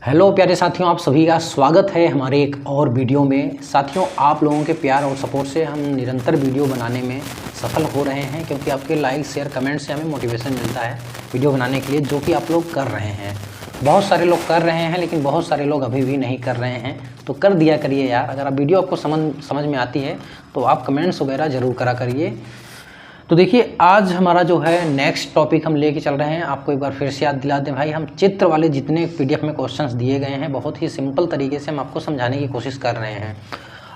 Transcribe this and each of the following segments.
Hello प्यारे साथियों, आप सभी का स्वागत है हमारे एक और वीडियो में। साथियों, आप लोगों के प्यार और सपोर्ट से हम निरंतर वीडियो बनाने में सफल हो रहे हैं, क्योंकि आपके लाइक शेयर कमेंट से हमें मोटिवेशन मिलता है वीडियो बनाने के लिए, जो कि आप लोग कर रहे हैं। बहुत सारे लोग कर रहे हैं, लेकिन बहुत सारे लोग अभी भी नहीं कर रहे हैं, तो कर दिया करिए यार। अगर आप वीडियो आपको समझ में आती है तो आप कमेंट्स वगैरह ज़रूर करा करिए। तो देखिए, आज हमारा जो है नेक्स्ट टॉपिक हम लेके चल रहे हैं। आपको एक बार फिर से याद दिला दें भाई, हम चित्र वाले जितने पीडीएफ में क्वेश्चंस दिए गए हैं, बहुत ही सिंपल तरीके से हम आपको समझाने की कोशिश कर रहे हैं।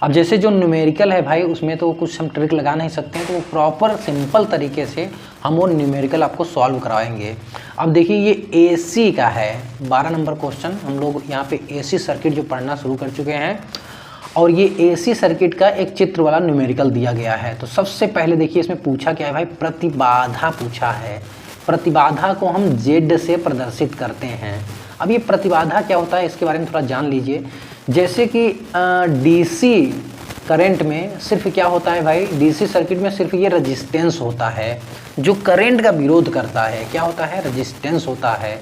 अब जैसे जो न्यूमेरिकल है भाई, उसमें तो कुछ हम ट्रिक लगा नहीं सकते हैं, तो वो प्रॉपर सिंपल तरीके से हम वो न्यूमेरिकल आपको सॉल्व कराएंगे। अब देखिए, ये एसी का है 12 नंबर क्वेश्चन। हम लोग यहाँ पे एसी सर्किट जो पढ़ना शुरू कर चुके हैं, और ये एसी सर्किट का एक चित्र वाला न्यूमेरिकल दिया गया है। तो सबसे पहले देखिए, इसमें पूछा क्या है भाई, प्रतिबाधा पूछा है। प्रतिबाधा को हम जेड से प्रदर्शित करते हैं। अब ये प्रतिबाधा क्या होता है, इसके बारे में थोड़ा जान लीजिए। जैसे कि डीसी करंट में सिर्फ क्या होता है भाई, डीसी सर्किट में सिर्फ ये रजिस्टेंस होता है जो करंट का विरोध करता है। क्या होता है? रजिस्टेंस होता है।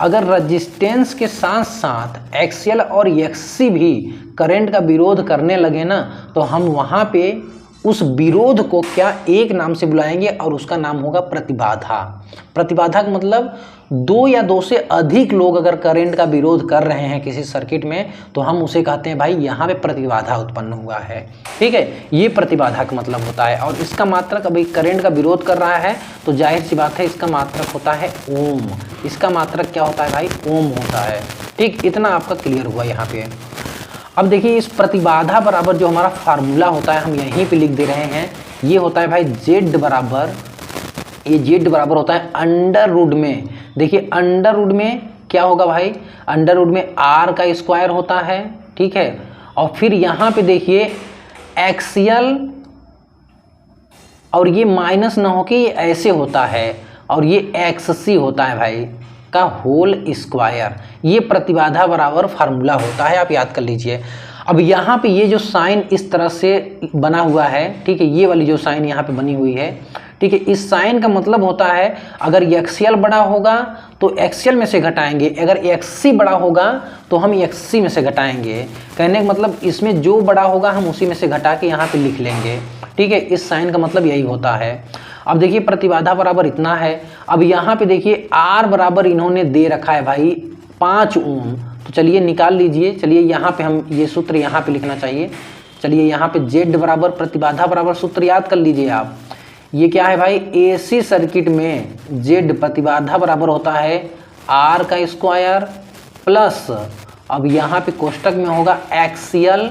अगर रजिस्टेंस के साथ साथ एक्सएल और एक्ससी भी करंट का विरोध करने लगे ना, तो हम वहाँ पे उस विरोध को क्या एक नाम से बुलाएंगे, और उसका नाम होगा प्रतिबाधा। प्रतिबाधा का मतलब दो या दो से अधिक लोग अगर करंट का विरोध कर रहे हैं किसी सर्किट में, तो हम उसे कहते हैं भाई यहाँ पे प्रतिबाधा उत्पन्न हुआ है। ठीक है, ये प्रतिबाधा का मतलब होता है। और इसका मात्रक, अभी करंट का विरोध कर रहा है तो जाहिर सी बात है इसका मात्रक होता है ओम। इसका मात्रक क्या होता है भाई? ओम होता है। ठीक, इतना आपका क्लियर हुआ यहाँ पे। अब देखिए, इस प्रतिबाधा बराबर जो हमारा फार्मूला होता है, हम यहीं पे लिख दे रहे हैं। ये होता है भाई जेड बराबर, ये जेड बराबर होता है अंडर रूट में। देखिए, अंडर रूट में क्या होगा भाई, अंडर रूट में आर का स्क्वायर होता है। ठीक है, और फिर यहाँ पे देखिए एक्सियल, और ये माइनस ना हो कि ये ऐसे होता है, और ये एक्ससी होता है भाई का होल स्क्वायर। ये प्रतिबाधा बराबर फार्मूला होता है, आप याद कर लीजिए। अब यहाँ पे ये जो साइन इस तरह से बना हुआ है, ठीक है, ये वाली जो साइन यहाँ पे बनी हुई है, ठीक है, इस साइन का मतलब होता है अगर एक्सियल बड़ा होगा तो एक्सियल में से घटाएंगे, अगर एक्ससी बड़ा होगा तो हम एक्ससी में से घटाएंगे। कहने का मतलब इसमें जो बड़ा होगा हम उसी में से घटा के यहाँ पे लिख लेंगे। ठीक है, इस साइन का मतलब यही होता है। अब देखिए, प्रतिबाधा बराबर इतना है। अब यहाँ पे देखिए आर बराबर इन्होंने दे रखा है भाई 5 ओम। तो चलिए निकाल लीजिए। चलिए यहाँ पे हम ये सूत्र यहाँ पे लिखना चाहिए। चलिए यहाँ पे जेड बराबर प्रतिबाधा बराबर सूत्र याद कर लीजिए आप। ये क्या है भाई, एसी सर्किट में जेड प्रतिबाधा बराबर होता है आर का स्क्वायर प्लस, अब यहाँ पे कोष्टक में होगा एक्सियल,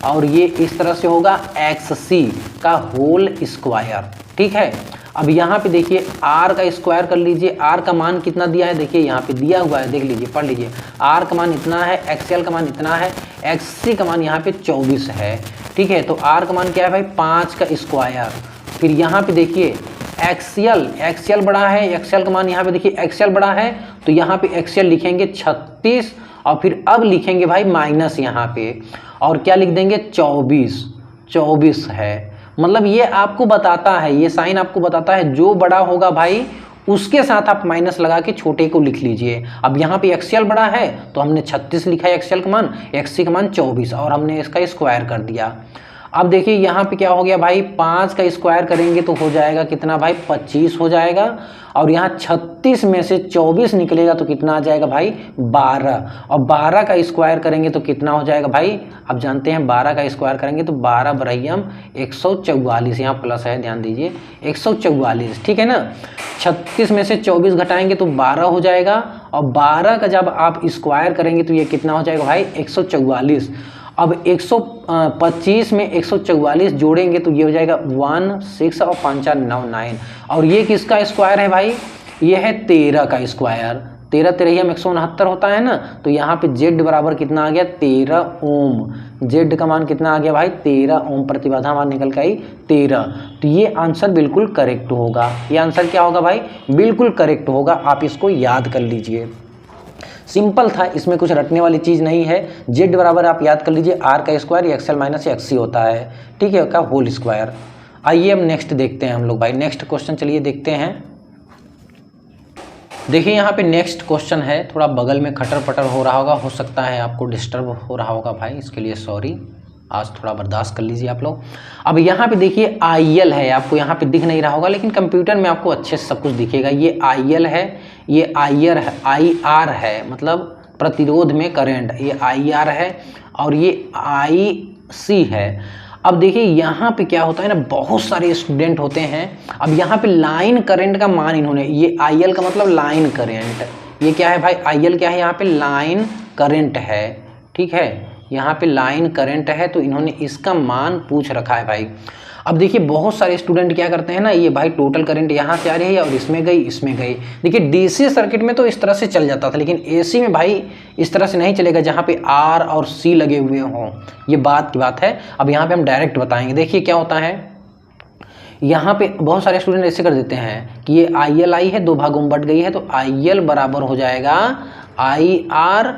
और ये इस तरह से होगा एक्ससी का होल स्क्वायर। ठीक है, अब यहाँ पे देखिए आर का स्क्वायर कर लीजिए। आर का मान कितना दिया है, देखिए यहाँ पे दिया हुआ है, देख लीजिए, पढ़ लीजिए। आर का मान इतना है, एक्सएल का मान इतना है, एक्ससी का मान यहाँ पे 24 है। ठीक है, तो आर का मान क्या है भाई, 5 का स्क्वायर। फिर यहाँ पे देखिए एक्सएल बड़ा है, एक्सएल का मान यहाँ पे देखिए एक्सएल बड़ा है, तो यहाँ पे एक्सएल लिखेंगे 36, और फिर अब लिखेंगे भाई माइनस यहाँ पे, और क्या लिख देंगे 24 है। मतलब ये आपको बताता है, ये साइन आपको बताता है जो बड़ा होगा भाई उसके साथ आप माइनस लगा के छोटे को लिख लीजिए। अब यहाँ पे एक्सएल बड़ा है तो हमने 36 लिखा है एक्सएल का मान, एक्ससी का मान 24, और हमने इसका स्क्वायर कर दिया। अब देखिए यहाँ पे क्या हो गया भाई, 5 का स्क्वायर करेंगे तो हो जाएगा कितना भाई, 25 हो जाएगा, और यहाँ 36 में से 24 निकलेगा तो कितना आ जाएगा भाई, 12, और 12 का स्क्वायर करेंगे तो कितना हो जाएगा भाई, अब जानते हैं 12 का स्क्वायर करेंगे तो 12 बरहियम 144, यहाँ प्लस है ध्यान दीजिए, 144। ठीक है ना, 36 में से 24 घटाएंगे तो 12 हो जाएगा, और 12 का जब आप स्क्वायर करेंगे तो ये कितना हो जाएगा भाई, 144। अब 125 में 144 जोड़ेंगे तो ये हो जाएगा 16 और 5 9, और ये किसका स्क्वायर है भाई, ये है 13 का स्क्वायर। 13 13 में 169 होता है ना, तो यहाँ पे जेड बराबर कितना आ गया, 13 ओम। जेड का मान कितना आ गया भाई, 13 ओम। प्रतिबाधा मान निकल के आई 13। तो ये आंसर बिल्कुल करेक्ट होगा। ये आंसर क्या होगा भाई, बिल्कुल करेक्ट होगा। आप इसको याद कर लीजिए, सिंपल था, इसमें कुछ रटने वाली चीज़ नहीं है। जेड बराबर आप याद कर लीजिए आर का स्क्वायर एक्सएल माइनस एक्ससी होता है। ठीक है, का होल स्क्वायर। आइए हम नेक्स्ट देखते हैं हम लोग भाई, नेक्स्ट क्वेश्चन चलिए देखते हैं। देखिए यहाँ पे नेक्स्ट क्वेश्चन है, थोड़ा बगल में खटर पटर हो रहा होगा, हो सकता है आपको डिस्टर्ब हो रहा होगा भाई, इसके लिए सॉरी, आज थोड़ा बर्दाश्त कर लीजिए आप लोग। अब यहाँ पे देखिए IL है, आपको यहाँ पे दिख नहीं रहा होगा लेकिन कंप्यूटर में आपको अच्छे से सब कुछ दिखेगा। ये IL है, ये IR है, मतलब प्रतिरोध में करंट, ये IR है और ये IC है। अब देखिए यहाँ पे क्या होता है ना, बहुत सारे स्टूडेंट होते हैं। अब यहाँ पे लाइन करंट का मान इन्होंने, ये IL का मतलब लाइन करंट, ये क्या है भाई, IL क्या है, यहाँ पे लाइन करंट है, ठीक है, यहाँ पे लाइन करंट है, तो इन्होंने इसका मान पूछ रखा है भाई। अब देखिए बहुत सारे स्टूडेंट क्या करते हैं ना, ये भाई टोटल करंट यहाँ से आ रही है और इसमें गई, इसमें गई। देखिए DC सर्किट में तो इस तरह से चल जाता था, लेकिन AC में भाई इस तरह से नहीं चलेगा जहाँ पे R और C लगे हुए हों, ये बात की बात है। अब यहाँ पे हम डायरेक्ट बताएंगे। देखिए क्या होता है, यहाँ पे बहुत सारे स्टूडेंट ऐसे कर देते हैं कि ये IL है, 2 भागों में बट गई है, तो IL बराबर हो जाएगा IR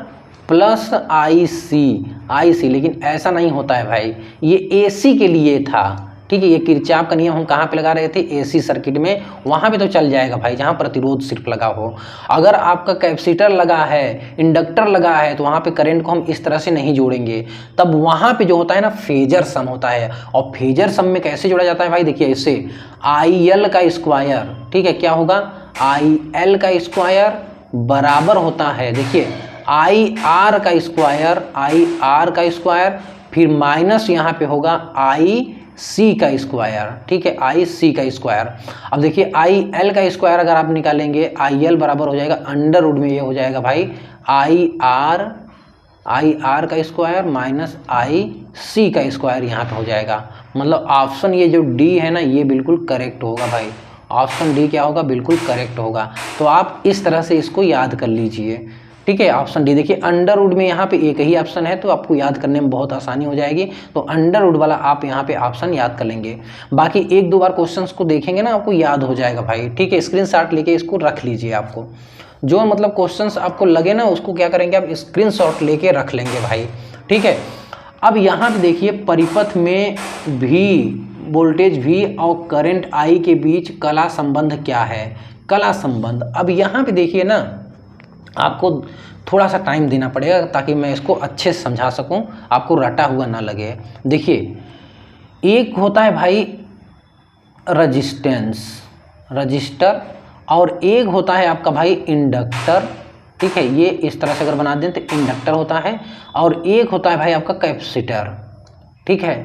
प्लस IC, लेकिन ऐसा नहीं होता है भाई, ये AC के लिए था, ठीक है। ये किरचॉफ का नियम हम कहाँ पे लगा रहे थे, AC सर्किट में, वहाँ पे तो चल जाएगा भाई जहाँ प्रतिरोध सिर्फ लगा हो। अगर आपका कैपेसिटर लगा है, इंडक्टर लगा है, तो वहाँ पे करंट को हम इस तरह से नहीं जोड़ेंगे, तब वहाँ पे जो होता है ना फेजर सम होता है। और फेजर सम में कैसे जोड़ा जाता है भाई, देखिए ऐसे, IL का स्क्वायर, ठीक है, क्या होगा, IL का स्क्वायर बराबर होता है, देखिए IR का स्क्वायर, फिर माइनस यहाँ पे होगा IC का स्क्वायर, ठीक है, IC का स्क्वायर। अब देखिए IL का स्क्वायर अगर आप निकालेंगे, IL बराबर हो जाएगा अंडर रूट में, ये हो जाएगा भाई IR का स्क्वायर माइनस IC का स्क्वायर, यहाँ पे हो जाएगा। मतलब ऑप्शन ये जो D है ना, ये बिल्कुल करेक्ट होगा भाई, ऑप्शन D क्या होगा, बिल्कुल करेक्ट होगा। तो आप इस तरह से इसको याद कर लीजिए, ठीक है, ऑप्शन D। देखिए अंडर रूट में यहाँ पे एक ही ऑप्शन है, तो आपको याद करने में बहुत आसानी हो जाएगी, तो अंडर रूट वाला आप यहाँ पे ऑप्शन याद कर लेंगे। बाकी 1-2 बार क्वेश्चंस को देखेंगे ना, आपको याद हो जाएगा भाई, ठीक है। स्क्रीनशॉट लेके इसको रख लीजिए, आपको जो मतलब क्वेश्चंस आपको लगे ना, उसको क्या करेंगे आप स्क्रीनशॉट लेके रख लेंगे भाई, ठीक है। अब यहाँ पे देखिए परिपथ में भी वोल्टेज V और करंट I के बीच कला संबंध क्या है, कला संबंध। अब यहाँ पे देखिए ना, आपको थोड़ा सा टाइम देना पड़ेगा ताकि मैं इसको अच्छे से समझा सकूं, आपको रटा हुआ ना लगे। देखिए एक होता है भाई रजिस्टर, और एक होता है आपका भाई इंडक्टर, ठीक है, ये इस तरह से अगर बना दें तो इंडक्टर होता है, और एक होता है भाई आपका कैपेसिटर, ठीक है।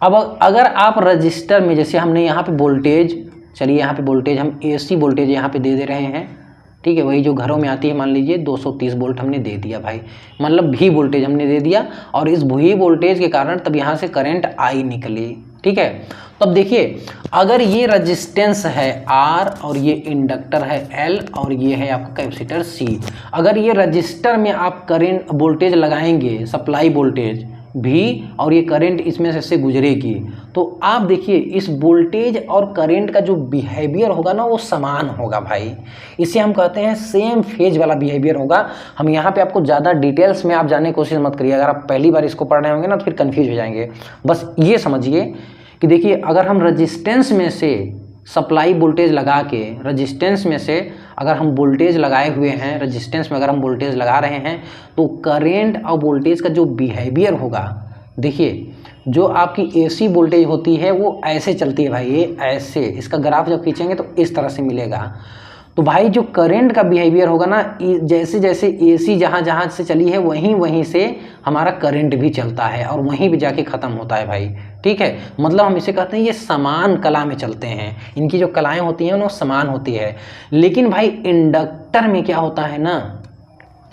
अब अगर आप रजिस्टर में, जैसे हमने यहाँ पे वोल्टेज, चलिए यहाँ पे वोल्टेज हम AC वोल्टेज यहाँ पे दे रहे हैं, ठीक है, वही जो घरों में आती है, मान लीजिए 230 वोल्ट हमने दे दिया भाई, मतलब V वोल्टेज हमने दे दिया, और इस V वोल्टेज के कारण तब यहाँ से करंट I निकली, ठीक है। तो अब देखिए अगर ये रेजिस्टेंस है R और ये इंडक्टर है L और ये है आपका कैपेसिटर C, अगर ये रजिस्टर में आप करंट वोल्टेज लगाएंगे, सप्लाई वोल्टेज V, और ये करंट इसमें से गुजरेगी, तो आप देखिए इस वोल्टेज और करंट का जो बिहेवियर होगा ना, वो समान होगा भाई। इसे हम कहते हैं सेम फेज वाला बिहेवियर होगा। हम यहाँ पे आपको ज़्यादा डिटेल्स में आप जानने की कोशिश मत करिए, अगर आप पहली बार इसको पढ़ रहे होंगे ना तो फिर कन्फ्यूज हो जाएंगे। बस ये समझिए कि देखिए अगर हम रजिस्टेंस में से सप्लाई वोल्टेज लगा के, रेजिस्टेंस में से अगर हम वोल्टेज लगाए हुए हैं, रेजिस्टेंस में अगर हम वोल्टेज लगा रहे हैं, तो करेंट और वोल्टेज का जो बिहेवियर होगा, देखिए जो आपकी AC वोल्टेज होती है वो ऐसे चलती है भाई, ये ऐसे, इसका ग्राफ जब खींचेंगे तो इस तरह से मिलेगा। तो भाई जो करंट का बिहेवियर होगा ना, जैसे जैसे AC जहाँ जहाँ से चली है वहीं वहीं से हमारा करंट भी चलता है और वहीं भी जाके ख़त्म होता है भाई, ठीक है। मतलब हम इसे कहते हैं ये समान कला में चलते हैं, इनकी जो कलाएं होती हैं वो समान होती है। लेकिन भाई इंडक्टर में क्या होता है ना,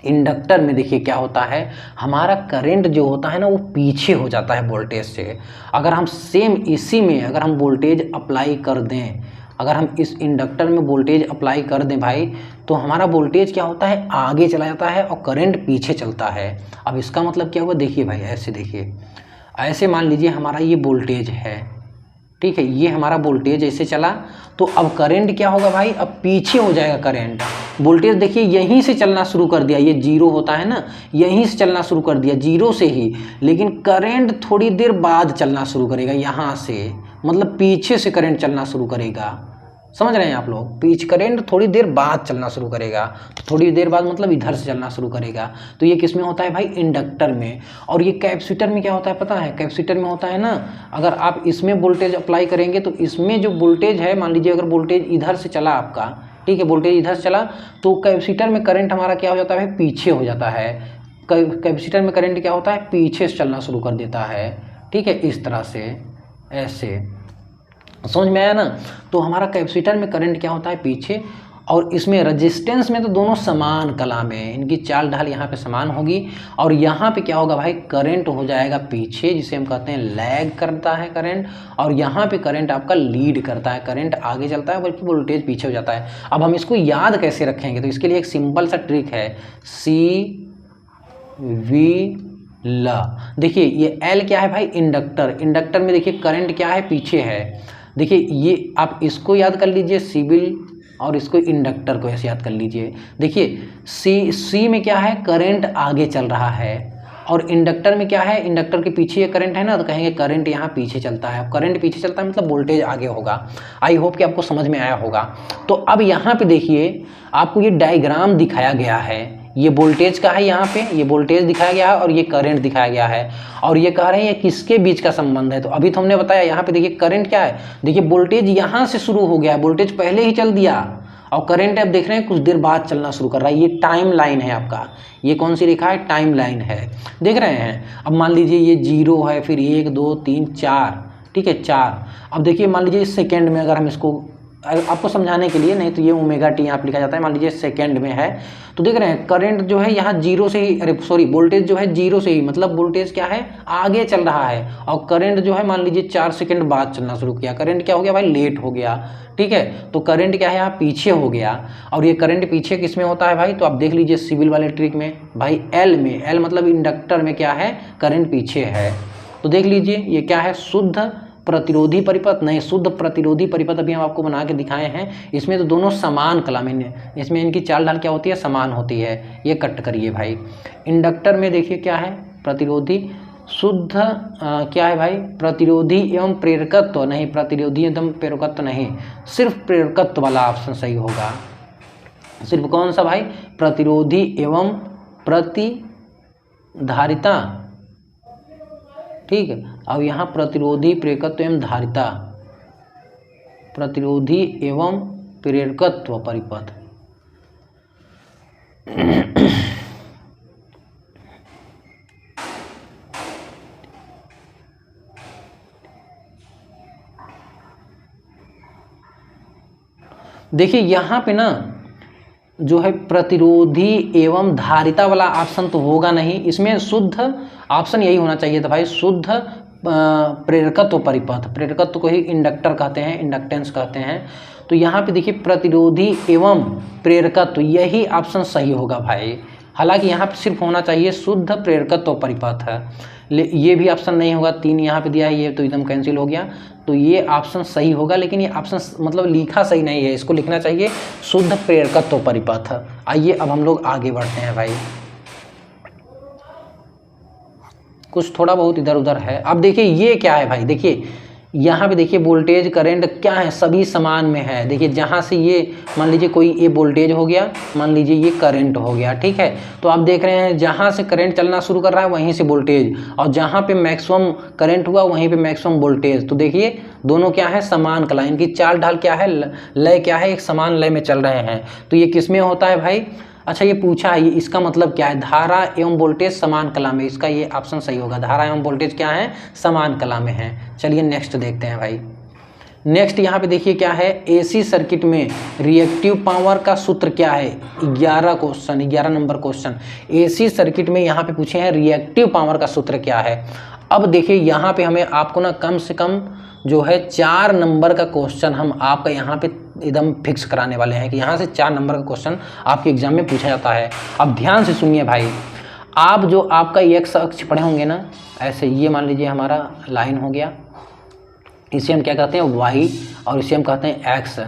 इंडक्टर में देखिए क्या होता है, हमारा करंट जो होता है ना वो पीछे हो जाता है वोल्टेज से। अगर हम सेम इसी में अगर हम वोल्टेज अप्लाई कर दें, अगर हम इस इंडक्टर में वोल्टेज अप्लाई कर दें भाई, तो हमारा वोल्टेज क्या होता है, आगे चला जाता है और करंट पीछे चलता है। अब इसका मतलब क्या हुआ, देखिए भाई ऐसे, देखिए ऐसे मान लीजिए हमारा ये वोल्टेज है, ठीक है, ये हमारा वोल्टेज ऐसे चला, तो अब करंट क्या होगा भाई, अब पीछे हो जाएगा करंट। वोल्टेज देखिए यहीं से चलना शुरू कर दिया, ये जीरो होता है ना, यहीं से चलना शुरू कर दिया, जीरो से ही, लेकिन करंट थोड़ी देर बाद चलना शुरू करेगा यहाँ से, मतलब पीछे से करंट चलना शुरू करेगा। समझ रहे हैं आप लोग। पीच करंट थोड़ी देर बाद चलना शुरू करेगा, तो थोड़ी देर बाद मतलब इधर से चलना शुरू करेगा। तो ये किस में होता है भाई, इंडक्टर में। और ये कैपेसिटर में क्या होता है पता है, कैपेसिटर में होता है ना, अगर आप इसमें वोल्टेज अप्लाई करेंगे तो इसमें जो वोल्टेज है, मान लीजिए अगर वोल्टेज इधर से चला आपका, ठीक है, वोल्टेज इधर से चला, तो कैपेसिटर में करंट हमारा क्या हो जाता है, पीछे हो जाता है। कैपेसिटर में करंट क्या होता है, पीछे से चलना शुरू कर देता है, ठीक है, इस तरह से, ऐसे, समझ में आया ना। तो हमारा कैपेसिटर में करंट क्या होता है, पीछे, और इसमें रेजिस्टेंस में तो दोनों समान कला में, इनकी चाल ढाल यहाँ पे समान होगी। और यहाँ पे क्या होगा भाई, करंट हो जाएगा पीछे, जिसे हम कहते हैं लैग करता है करंट, और यहाँ पे करंट आपका लीड करता है, करंट आगे चलता है बल्कि वोल्टेज पीछे हो जाता है। अब हम इसको याद कैसे रखेंगे, तो इसके लिए एक सिंपल सा ट्रिक है, सी वी ल। देखिए ये एल क्या है भाई, इंडक्टर, इंडक्टर में देखिए करंट क्या है, पीछे है। देखिए ये आप इसको याद कर लीजिए, सिविल, और इसको इंडक्टर को ऐसे याद कर लीजिए। देखिए सी में क्या है, करंट आगे चल रहा है, और इंडक्टर में क्या है, इंडक्टर के पीछे ये करंट है ना, तो कहेंगे करंट यहाँ पीछे चलता है। अब करंट पीछे चलता है मतलब वोल्टेज आगे होगा। आई होप कि आपको समझ में आया होगा। तो अब यहाँ पे देखिए आपको ये डायग्राम दिखाया गया है, ये वोल्टेज का है, यहाँ पे ये वोल्टेज दिखाया गया है और ये करंट दिखाया गया है, और ये कह रहे हैं ये किसके बीच का संबंध है। तो अभी तो हमने बताया यहाँ पे देखिए करंट क्या है, देखिए वोल्टेज यहाँ से शुरू हो गया, वोल्टेज पहले ही चल दिया, और करंट आप देख रहे हैं कुछ देर बाद चलना शुरू कर रहा है। ये टाइम लाइन है आपका, ये कौन सी रेखा है, टाइम लाइन है, देख रहे हैं। अब मान लीजिए ये 0 है, फिर 1 2 3 4, ठीक है 4। अब देखिए मान लीजिए सेकेंड में, अगर हम इसको आपको समझाने के लिए, नहीं तो ये ओमेगा टी यहाँ पर लिखा जाता है, मान लीजिए सेकेंड में है, तो देख रहे हैं करंट जो है यहाँ 0 से ही, अरे सॉरी, वोल्टेज जो है 0 से ही, मतलब वोल्टेज क्या है, आगे चल रहा है, और करंट जो है मान लीजिए 4 सेकंड बाद चलना शुरू किया, करंट क्या हो गया भाई, लेट हो गया, ठीक है। तो करंट क्या है, यहाँ पीछे हो गया, और ये करंट पीछे किस में होता है भाई, तो आप देख लीजिए सिविल वाले ट्रिक में भाई, एल में, एल मतलब इंडक्टर में क्या है, करंट पीछे है। तो देख लीजिए ये क्या है, शुद्ध प्रतिरोधी परिपथ, नहीं शुद्ध प्रतिरोधी परिपथ अभी हम आपको बना के दिखाए हैं। इसमें तो दोनों समान कला में, इसमें इनकी चाल ढाल क्या होती है, समान होती है। ये कट करिए भाई। इंडक्टर में देखिए क्या है, प्रतिरोधी, शुद्ध क्या है भाई, प्रतिरोधी एवं प्रेरकत्व, नहीं प्रतिरोधी एवं प्रेरकत्व नहीं, सिर्फ प्रेरकत्व वाला ऑप्शन सही होगा। सिर्फ कौन सा भाई, प्रतिरोधी एवं प्रतिधारिता, ठीक है। अब यहाँ प्रतिरोधी, प्रेरकत्व एवं धारिता, प्रतिरोधी एवं प्रेरकत्व परिपथ। देखिए यहाँ पे ना जो है प्रतिरोधी एवं धारिता वाला ऑप्शन तो होगा नहीं, इसमें शुद्ध ऑप्शन यही होना चाहिए था भाई, शुद्ध प्रेरकत्व परिपथ, प्रेरकत्व को ही इंडक्टर कहते हैं, इंडक्टेंस कहते हैं। तो यहाँ पे देखिए प्रतिरोधी एवं प्रेरकत्व, यही ऑप्शन सही होगा भाई। हालांकि यहाँ पे सिर्फ होना चाहिए शुद्ध प्रेरकत्व परिपथ है, ये भी ऑप्शन नहीं होगा, 3 यहाँ पे दिया है, ये तो एकदम कैंसिल हो गया। तो ये ऑप्शन सही होगा, लेकिन ये ऑप्शन मतलब लिखा सही नहीं है, इसको लिखना चाहिए शुद्ध प्रेरकत्व परिपथ। आइए अब हम लोग आगे बढ़ते हैं भाई, कुछ थोड़ा बहुत इधर उधर है। अब देखिए ये क्या है भाई, देखिए यहाँ पे देखिए वोल्टेज करंट क्या है, सभी समान में है। देखिए जहाँ से ये मान लीजिए कोई ये वोल्टेज हो गया, मान लीजिए ये करंट हो गया, ठीक है। तो आप देख रहे हैं जहाँ से करंट चलना शुरू कर रहा है वहीं से वोल्टेज, और जहाँ पे मैक्सिमम करंट हुआ वहीं पे मैक्सिमम वोल्टेज। तो देखिए दोनों क्या है, समान कला, इनकी चाल ढाल क्या है, लय क्या है, एक समान लय में चल रहे हैं। तो ये किस में होता है भाई, अच्छा ये पूछा है, इसका मतलब क्या है, धारा एवं वोल्टेज समान कला में, इसका ये ऑप्शन सही होगा, धारा एवं वोल्टेज क्या है, समान कला में है। चलिए नेक्स्ट देखते हैं भाई। नेक्स्ट यहाँ पे देखिए क्या है, एसी सर्किट में रिएक्टिव पावर का सूत्र क्या है, 11 नंबर क्वेश्चन एसी सर्किट में यहाँ पे पूछे हैं, रिएक्टिव पावर का सूत्र क्या है। अब देखिए यहाँ पे हमें आपको ना कम से कम जो है 4 नंबर का क्वेश्चन हम आपका यहाँ पे एकदम फिक्स कराने वाले हैं कि यहाँ से 4 नंबर का क्वेश्चन आपके एग्जाम में पूछा जाता है। अब ध्यान से सुनिए भाई, आप जो आपका एक्स अक्ष पढ़े होंगे ना, ऐसे ये मान लीजिए हमारा लाइन हो गया, इसे हम क्या कहते हैं वाई, और इसे हम कहते हैं एक्स।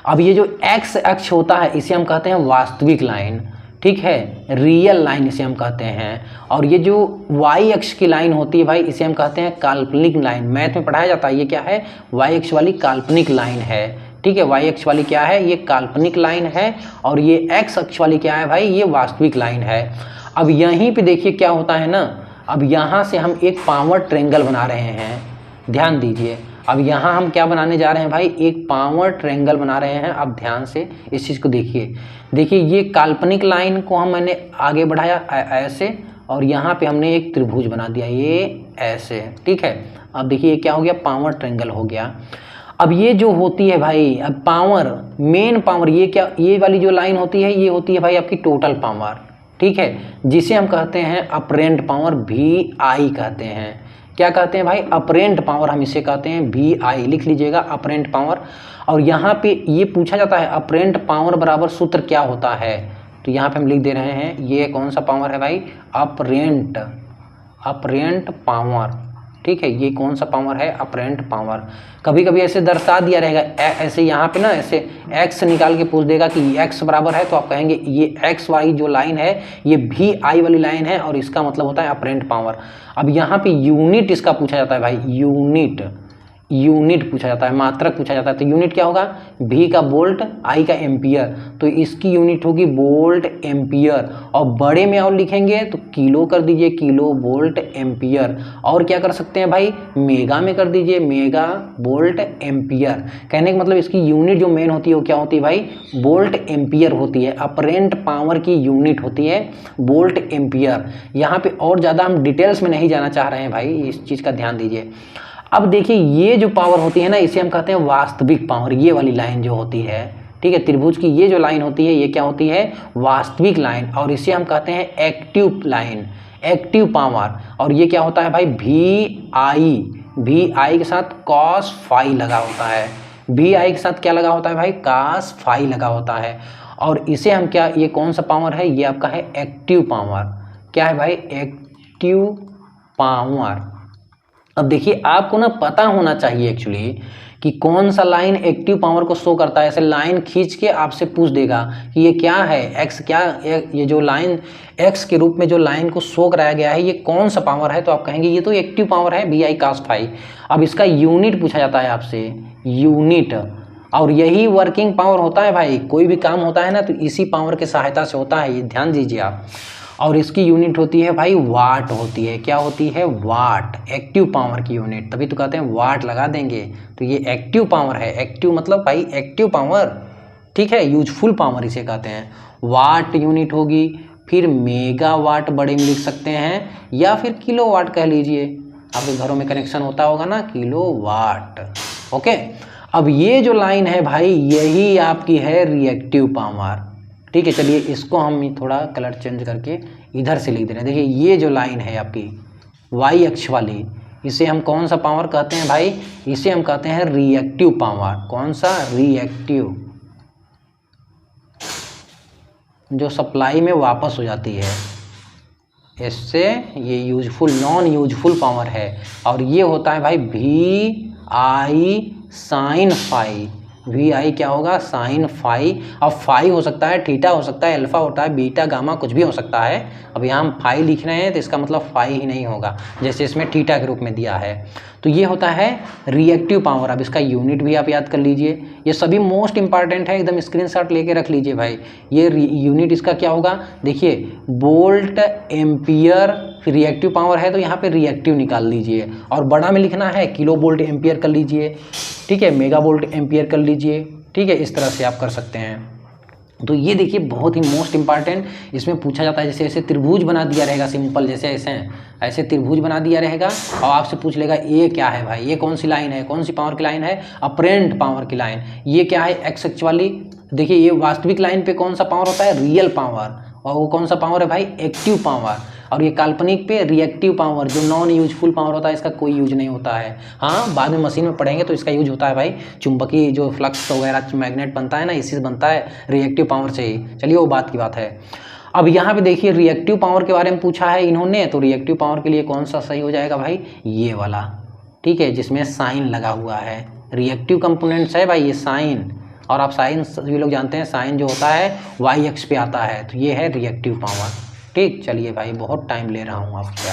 अब ये जो एक्स अक्ष होता है इसे हम कहते हैं वास्तविक लाइन, ठीक है, रियल लाइन इसे हम कहते हैं। और ये जो वाई अक्ष की लाइन होती है भाई इसे हम कहते हैं काल्पनिक लाइन। मैथ में पढ़ाया जाता है, ये क्या है, वाई अक्ष वाली काल्पनिक लाइन है, ठीक है। वाई अक्ष वाली क्या है, ये काल्पनिक लाइन है, और ये एक्स अक्ष वाली क्या है भाई, ये वास्तविक लाइन है। अब यहीं पे देखिए क्या होता है ना, अब यहाँ से हम एक पावर ट्रायंगल बना रहे हैं, ध्यान दीजिए। अब यहाँ हम क्या बनाने जा रहे हैं भाई, एक पावर ट्रायंगल बना रहे हैं। अब ध्यान से इस चीज़ को देखिए, देखिए ये काल्पनिक लाइन को मैंने आगे बढ़ाया ऐसे, और यहाँ पे हमने एक त्रिभुज बना दिया ये ऐसे, ठीक है। अब देखिए क्या हो गया, पावर ट्रायंगल हो गया। अब ये जो होती है भाई, अब पावर, मेन पावर, ये क्या, ये वाली जो लाइन होती है ये होती है भाई आपकी टोटल पावर, ठीक है, जिसे हम कहते हैं अपरेंट पावर, VI कहते हैं। क्या कहते हैं भाई, अपरेंट पावर, हम इसे कहते हैं VI, लिख लीजिएगा अपरेंट पावर। और यहाँ पे ये पूछा जाता है अपरेंट पावर बराबर सूत्र क्या होता है, तो यहाँ पे हम लिख दे रहे हैं, ये कौन सा पावर है भाई, अपरेंट पावर, ठीक है। ये कौन सा पावर है, अपरेंट पावर। कभी कभी ऐसे दर्शा दिया रहेगा, ऐसे यहाँ पे ना ऐसे x निकाल के पूछ देगा कि x बराबर है, तो आप कहेंगे ये x वाली जो लाइन है ये VI वाली लाइन है, और इसका मतलब होता है अपरेंट पावर। अब यहाँ पे यूनिट इसका पूछा जाता है भाई, यूनिट पूछा जाता है, मात्रक पूछा जाता है। तो यूनिट क्या होगा, V का वोल्ट, I का एम्पियर, तो इसकी यूनिट होगी वोल्ट एम्पियर। और बड़े में और लिखेंगे तो किलो कर दीजिए, किलो वोल्ट एम्पियर। और क्या कर सकते हैं भाई, मेगा में कर दीजिए, मेगा वोल्ट एम्पियर। कहने का मतलब इसकी यूनिट जो मेन होती है वो क्या होती है भाई, वोल्ट एम्पियर होती है। अपरेंट पावर की यूनिट होती है वोल्ट एम्पियर। यहाँ पे और ज़्यादा हम डिटेल्स में नहीं जाना चाह रहे हैं भाई, इस चीज़ का ध्यान दीजिए। अब देखिए ये जो पावर होती है ना, इसे हम कहते हैं वास्तविक पावर। ये वाली लाइन जो होती है, ठीक है, त्रिभुज की ये जो लाइन होती है ये क्या होती है, वास्तविक लाइन, और इसे हम कहते हैं एक्टिव लाइन, एक्टिव पावर। और ये क्या होता है भाई, VI के साथ cos फाई लगा होता है, VI के साथ क्या लगा होता है भाई, cos फाई लगा होता है। और इसे हम क्या, ये कौन सा पावर है, ये आपका है एक्टिव पावर। क्या है भाई, एक्टिव पावर। अब देखिए आपको ना पता होना चाहिए एक्चुअली कि कौन सा लाइन एक्टिव पावर को शो करता है। ऐसे लाइन खींच के आपसे पूछ देगा कि ये क्या है, एक्स क्या, ये जो लाइन एक्स के रूप में जो लाइन को शो कराया गया है ये कौन सा पावर है, तो आप कहेंगे ये तो एक्टिव पावर है, VI cos फाई। अब इसका यूनिट पूछा जाता है आपसे, यूनिट, और यही वर्किंग पावर होता है भाई। कोई भी काम होता है ना तो इसी पावर की सहायता से होता है, ये ध्यान दीजिए आप। और इसकी यूनिट होती है भाई वाट होती है, क्या होती है, वाट, एक्टिव पावर की यूनिट, तभी तो कहते हैं वाट लगा देंगे। तो ये एक्टिव पावर है, एक्टिव मतलब भाई एक्टिव पावर, ठीक है, यूजफुल पावर इसे कहते हैं। वाट यूनिट होगी, फिर मेगावाट बड़े में लिख सकते हैं, या फिर किलोवाट कह लीजिए, आपके घरों में कनेक्शन होता होगा ना, किलोवाट, ओके। अब ये जो लाइन है भाई यही आपकी है रिएक्टिव पावर, ठीक है। चलिए इसको हम थोड़ा कलर चेंज करके इधर से लिख दे रहे हैं। देखिए ये जो लाइन है आपकी वाई अक्ष वाली, इसे हम कौन सा पावर कहते हैं भाई, इसे हम कहते हैं रिएक्टिव पावर। कौन सा, रिएक्टिव, जो सप्लाई में वापस हो जाती है, इससे ये यूजफुल, नॉन यूजफुल पावर है। और ये होता है भाई VI साइन फाई, VI क्या होगा, साइन फाई। अब फाई हो सकता है, थीटा हो सकता है, अल्फा होता है, बीटा, गामा, कुछ भी हो सकता है। अब यहाँ हम फाई लिख रहे हैं तो इसका मतलब फाई ही नहीं होगा, जैसे इसमें थीटा के रूप में दिया है। तो ये होता है रिएक्टिव पावर। अब इसका यूनिट भी आप याद कर लीजिए, ये सभी मोस्ट इंपॉर्टेंट है, एकदम स्क्रीनशॉट लेके रख लीजिए भाई। ये यूनिट इसका क्या होगा, देखिए वोल्ट एम्पियर, फिर रिएक्टिव पावर है तो यहाँ पे रिएक्टिव निकाल लीजिए, और बड़ा में लिखना है किलो वोल्ट एम्पियर कर लीजिए, ठीक है, मेगा वोल्ट एम्पियर कर लीजिए, ठीक है। इस तरह से आप कर सकते हैं। तो ये देखिए बहुत ही मोस्ट इंपॉर्टेंट, इसमें पूछा जाता है, जैसे ऐसे त्रिभुज बना दिया रहेगा, सिंपल जैसे ऐसे त्रिभुज बना दिया रहेगा, और आपसे पूछ लेगा ये क्या है भाई, ये कौन सी लाइन है, कौन सी पावर की लाइन है, अपरेंट पावर की लाइन। ये क्या है, एक्स अक्ष वाली। देखिए ये वास्तविक लाइन पे कौन सा पावर होता है, रियल पावर, और वो कौन सा पावर है भाई, एक्टिव पावर। और ये काल्पनिक पे रिएक्टिव पावर, जो नॉन यूजफुल पावर होता है, इसका कोई यूज नहीं होता है। हाँ बाद में मशीन में पढ़ेंगे तो इसका यूज होता है भाई, चुंबकीय जो फ्लक्स वगैरह मैग्नेट बनता है ना, इसी से बनता है, रिएक्टिव पावर से ही। चलिए वो बात की बात है। अब यहाँ पे देखिए रिएक्टिव पावर के बारे में पूछा है इन्होंने, तो रिएक्टिव पावर के लिए कौन सा सही हो जाएगा भाई, ये वाला, ठीक है, जिसमें साइन लगा हुआ है। रिएक्टिव कंपोनेंट्स है भाई ये साइन, और आप साइन सभी लोग जानते हैं, साइन जो होता है वाई अक्ष पे आता है, तो ये है रिएक्टिव पावर, ठीक। चलिए भाई बहुत टाइम ले रहा हूँ आपसे।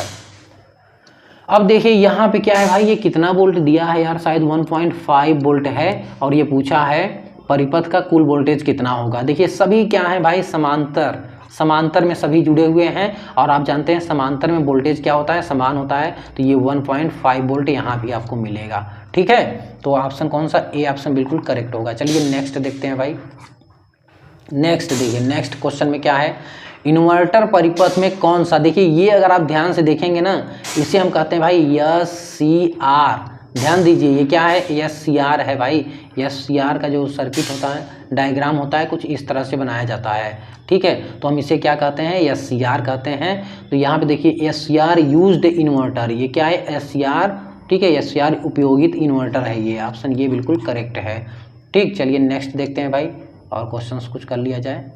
अब देखिए यहाँ पे क्या है भाई, ये कितना वोल्ट दिया है यार, शायद 1.5 वोल्ट है और ये पूछा है परिपथ का कुल वोल्टेज कितना होगा। देखिए सभी क्या है भाई, समांतर में सभी जुड़े हुए हैं और आप जानते हैं समांतर में वोल्टेज क्या होता है, समान होता है। तो ये 1.5 वोल्ट यहाँ भी आपको मिलेगा। ठीक है, तो ऑप्शन कौन सा, ए ऑप्शन बिल्कुल करेक्ट होगा। चलिए नेक्स्ट देखते हैं भाई। नेक्स्ट देखिए, नेक्स्ट क्वेश्चन में क्या है, इन्वर्टर परिपथ में कौन सा, देखिए ये अगर आप ध्यान से देखेंगे ना, इसे हम कहते हैं भाई SCR। ध्यान दीजिए ये क्या है, SCR है भाई। SCR का जो सर्किट होता है, डायग्राम होता है, कुछ इस तरह से बनाया जाता है। ठीक है, तो हम इसे क्या कहते हैं, SCR कहते हैं। तो यहाँ पे देखिए SCR यूज्ड इन्वर्टर, ये क्या है, SCR। ठीक है, SCR उपयोगित इन्वर्टर है, ये ऑप्शन ये बिल्कुल करेक्ट है। ठीक, चलिए नेक्स्ट देखते हैं भाई और क्वेश्चंस कुछ कर लिया जाए।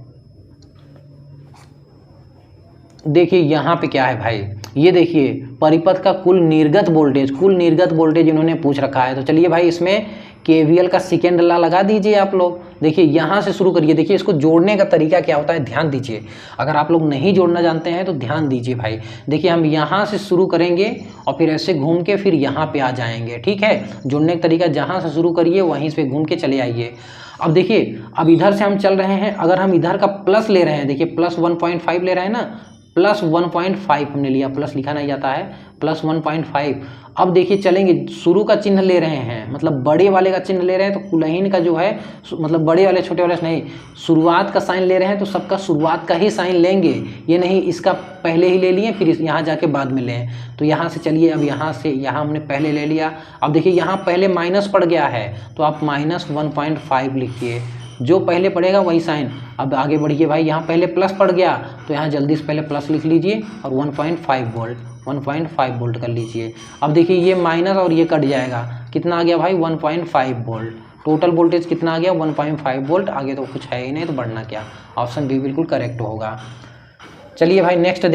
देखिए यहाँ पे क्या है भाई, ये देखिए परिपथ का कुल निर्गत वोल्टेज इन्होंने पूछ रखा है। तो चलिए भाई इसमें KVL का सेकेंड लॉ लगा दीजिए आप लोग। देखिए यहाँ से शुरू करिए, देखिए इसको जोड़ने का तरीका क्या होता है, ध्यान दीजिए। अगर आप लोग नहीं जोड़ना जानते हैं तो ध्यान दीजिए भाई। देखिए हम यहाँ से शुरू करेंगे और फिर ऐसे घूम के फिर यहाँ पे आ जाएंगे। ठीक है, जोड़ने का तरीका जहाँ से शुरू करिए वहीं से घूम के चले आइए। अब देखिए, अब इधर से हम चल रहे हैं, अगर हम इधर का प्लस ले रहे हैं, देखिए प्लस 1.5 ले रहे हैं ना, प्लस 1.5 हमने लिया, प्लस लिखा नहीं जाता है, प्लस 1.5। अब देखिए चलेंगे, शुरू का चिन्ह ले रहे हैं, मतलब बड़े वाले का चिन्ह ले रहे हैं, तो कुलहीन का जो है, मतलब बड़े वाले छोटे वाले नहीं, शुरुआत का साइन ले रहे हैं तो सबका शुरुआत का ही साइन लेंगे, ये नहीं इसका पहले ही ले लिए फिर यहाँ जाके बाद में लें। तो यहाँ से चलिए, अब यहाँ से यहाँ हमने पहले ले लिया। अब देखिए यहाँ पहले माइनस पड़ गया है तो आप -1.5 लिखिए, जो पहले पड़ेगा वही साइन। अब आगे बढ़िए भाई, यहाँ पहले प्लस पड़ गया तो यहाँ जल्दी से पहले प्लस लिख लीजिए और 1.5 वोल्ट कर लीजिए। अब देखिए ये माइनस और ये कट जाएगा, कितना आ गया भाई, 1.5 वोल्ट। टोटल वोल्टेज कितना आ गया, 1.5 वोल्ट। आगे तो कुछ है ही नहीं तो बढ़ना क्या, ऑप्शन बी बिल्कुल करेक्ट होगा। चलिए भाई नेक्स्ट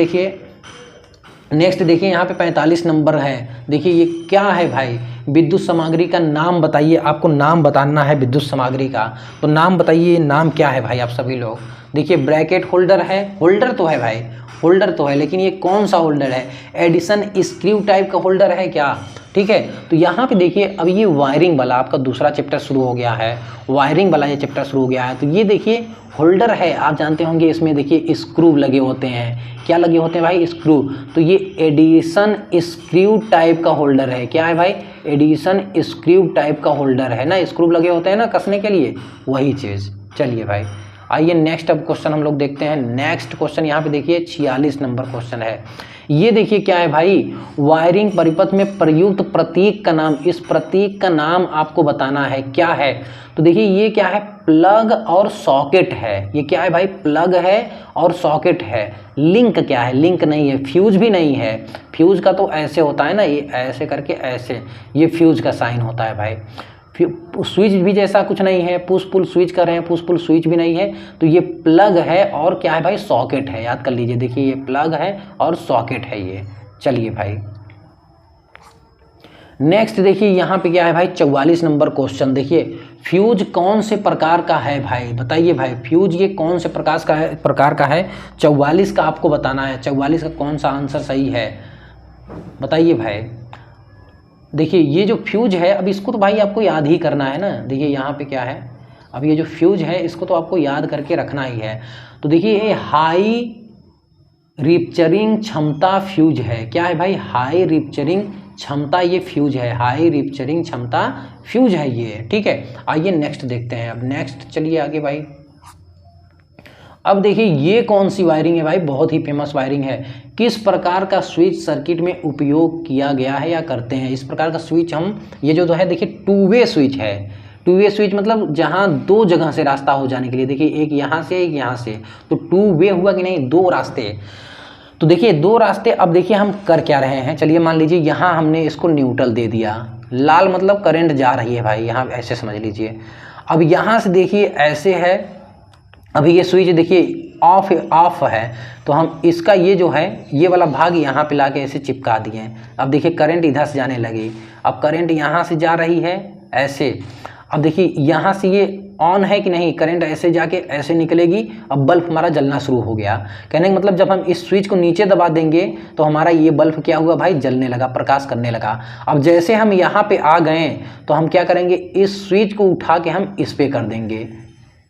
देखिए, यहाँ पे 45 नंबर है। देखिए ये क्या है भाई, विद्युत सामग्री का नाम बताइए, आपको नाम बताना है विद्युत सामग्री का। तो नाम बताइए, नाम क्या है भाई आप सभी लोग। देखिए ब्रैकेट होल्डर है, होल्डर तो है भाई, होल्डर तो है, लेकिन ये कौन सा होल्डर है, एडिशन स्क्रू टाइप का होल्डर है क्या। ठीक है, तो यहाँ पे देखिए अब ये वायरिंग वाला आपका दूसरा चैप्टर शुरू हो गया है, वायरिंग वाला ये चैप्टर शुरू हो गया है। तो ये देखिए होल्डर है, आप जानते होंगे इसमें देखिए स्क्रू लगे होते हैं, क्या लगे होते हैं भाई, स्क्रू। तो ये एडिशन स्क्रू टाइप का होल्डर है, क्या है भाई, एडिशन स्क्रू टाइप का होल्डर है ना, स्क्रू लगे होते हैं ना कसने के लिए, वही चीज़। चलिए भाई आइए नेक्स्ट अब क्वेश्चन हम लोग देखते हैं। नेक्स्ट क्वेश्चन यहाँ पे देखिए 46 नंबर क्वेश्चन है। ये देखिए क्या है भाई, वायरिंग परिपथ में प्रयुक्त प्रतीक का नाम, इस प्रतीक का नाम आपको बताना है क्या है। तो देखिए ये क्या है, प्लग और सॉकेट है। ये क्या है भाई, प्लग है और सॉकेट है। लिंक क्या है, लिंक नहीं है, फ्यूज भी नहीं है। फ्यूज का तो ऐसे होता है ना, ये ऐसे करके ऐसे, ये फ्यूज का साइन होता है भाई। स्विच भी जैसा कुछ नहीं है, पुश पुल स्विच कर रहे हैं, पुश पुल स्विच भी नहीं है। तो ये प्लग है और क्या है भाई, सॉकेट है, याद कर लीजिए। देखिए ये प्लग है और सॉकेट है ये। चलिए भाई नेक्स्ट देखिए यहाँ पे क्या है भाई, 44 नंबर क्वेश्चन। देखिए फ्यूज कौन से प्रकार का है भाई, बताइए भाई, फ्यूज ये कौन से प्रकार का है। 44 का आपको बताना है, 44 का कौन सा आंसर सही है बताइए भाई। देखिए ये जो फ्यूज है, अब इसको तो भाई आपको याद ही करना है ना। देखिए यहाँ पे क्या है, अब ये जो फ्यूज है इसको तो आपको याद करके रखना ही है। तो देखिए ये हाई रिप्चरिंग क्षमता फ्यूज है, क्या है भाई, हाई रिप्चरिंग क्षमता ये फ्यूज है, हाई रिप्चरिंग क्षमता फ्यूज है ये। ठीक है, आइए नेक्स्ट देखते हैं। अब नेक्स्ट चलिए आगे भाई। अब देखिए ये कौन सी वायरिंग है भाई, बहुत ही फेमस वायरिंग है। किस प्रकार का स्विच सर्किट में उपयोग किया गया है या करते हैं। इस प्रकार का स्विच हम, ये जो है देखिए टू वे स्विच है। टू वे स्विच मतलब जहां दो जगह से रास्ता हो जाने के लिए, देखिए एक यहाँ से एक यहाँ से, तो टू वे हुआ कि नहीं, दो रास्ते। तो देखिए दो रास्ते। अब देखिए हम कर क्या रहे हैं, चलिए मान लीजिए यहाँ हमने इसको न्यूट्रल दे दिया, लाल मतलब करंट जा रही है भाई, यहाँ ऐसे समझ लीजिए। अब यहाँ से देखिए ऐसे है, अभी ये स्विच देखिए ऑफ है, तो हम इसका ये जो है ये वाला भाग यहाँ पे लाके ऐसे चिपका दिए। अब देखिए करंट इधर से जाने लगी, अब करंट यहाँ से जा रही है ऐसे। अब देखिए यहाँ से ये ऑन है कि नहीं, करंट ऐसे जाके ऐसे निकलेगी, अब बल्ब हमारा जलना शुरू हो गया। कहने का मतलब जब हम इस स्विच को नीचे दबा देंगे तो हमारा ये बल्ब क्या हुआ भाई, जलने लगा, प्रकाश करने लगा। अब जैसे हम यहाँ पे आ गए तो हम क्या करेंगे, इस स्विच को उठा के हम इस पे कर देंगे,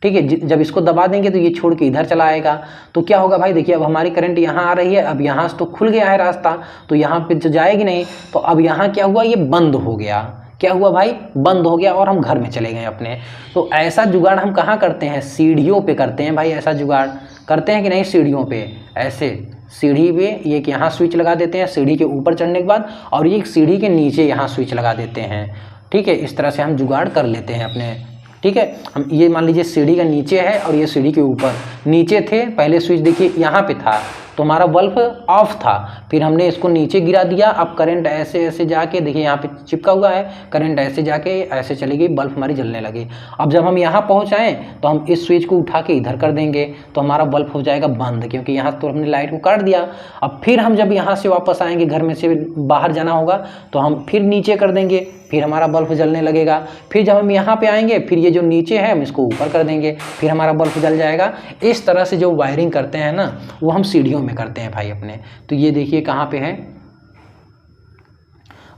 ठीक है। जब इसको दबा देंगे तो ये छोड़ के इधर चला आएगा, तो क्या होगा भाई, देखिए अब हमारी करंट यहाँ आ रही है, अब यहाँ से तो खुल गया है रास्ता, तो यहाँ पे तो जाएगी नहीं, तो अब यहाँ क्या हुआ, ये बंद हो गया। क्या हुआ भाई, बंद हो गया और हम घर में चले गए अपने। तो ऐसा जुगाड़ हम कहाँ करते हैं, सीढ़ियों पे करते हैं भाई। ऐसा जुगाड़ करते हैं कि नहीं, सीढ़ियों पे, ऐसे सीढ़ी पे ये कि यहाँ स्विच लगा देते हैं सीढ़ी के ऊपर चढ़ने के बाद, और ये सीढ़ी के नीचे यहाँ स्विच लगा देते हैं, ठीक है। इस तरह से हम जुगाड़ कर लेते हैं अपने, ठीक है। हम ये मान लीजिए सीढ़ी का नीचे है और ये सीढ़ी के ऊपर, नीचे थे पहले स्विच, देखिए यहाँ पे था तो हमारा बल्ब ऑफ था, फिर हमने इसको नीचे गिरा दिया, अब करंट ऐसे ऐसे जाके, देखिए यहाँ पे चिपका हुआ है, करंट ऐसे जाके ऐसे चली गई, बल्ब हमारी जलने लगी। अब जब हम यहाँ पहुँच आए तो हम इस स्विच को उठा के इधर कर देंगे तो हमारा बल्ब हो जाएगा बंद, क्योंकि यहाँ तो हमने लाइट को काट दिया। अब फिर हम जब यहाँ से वापस आएंगे, घर में से बाहर जाना होगा तो हम फिर नीचे कर देंगे, फिर हमारा बल्ब जलने लगेगा। फिर जब हम यहाँ पे आएंगे, फिर ये जो नीचे है हम इसको ऊपर कर देंगे, फिर हमारा बल्ब जल जाएगा। इस तरह से जो वायरिंग करते हैं ना, वो हम सीढ़ियों में करते हैं भाई अपने। तो ये देखिए कहाँ पे है,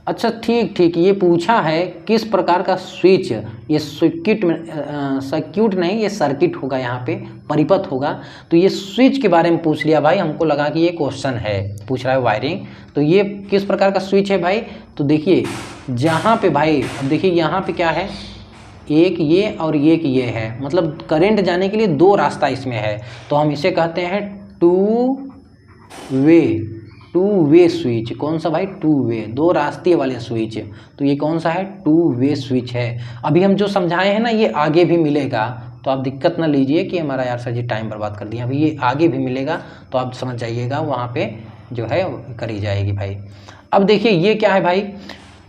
अच्छा ठीक ठीक, ये पूछा है किस प्रकार का स्विच, ये सर्किट में सर्किट नहीं, ये सर्किट होगा, यहाँ पे परिपथ होगा। तो ये स्विच के बारे में पूछ लिया भाई, हमको लगा कि ये क्वेश्चन है, पूछ रहा है वायरिंग। तो ये किस प्रकार का स्विच है भाई, तो देखिए जहाँ पे भाई, अब देखिए यहाँ पे क्या है, एक ये और एक ये है, मतलब करंट जाने के लिए दो रास्ता इसमें है, तो हम इसे कहते हैं टू वे स्विच। कौन सा भाई, टू वे, दो रास्ते वाले स्विच। तो ये कौन सा है, टू वे स्विच है। अभी हम जो समझाए हैं ना, ये आगे भी मिलेगा, तो आप दिक्कत ना लीजिए कि हमारा यार सर जी टाइम बर्बाद कर दिया, अभी ये आगे भी मिलेगा, तो आप समझ जाइएगा, वहाँ पे जो है करी जाएगी भाई। अब देखिए ये क्या है भाई,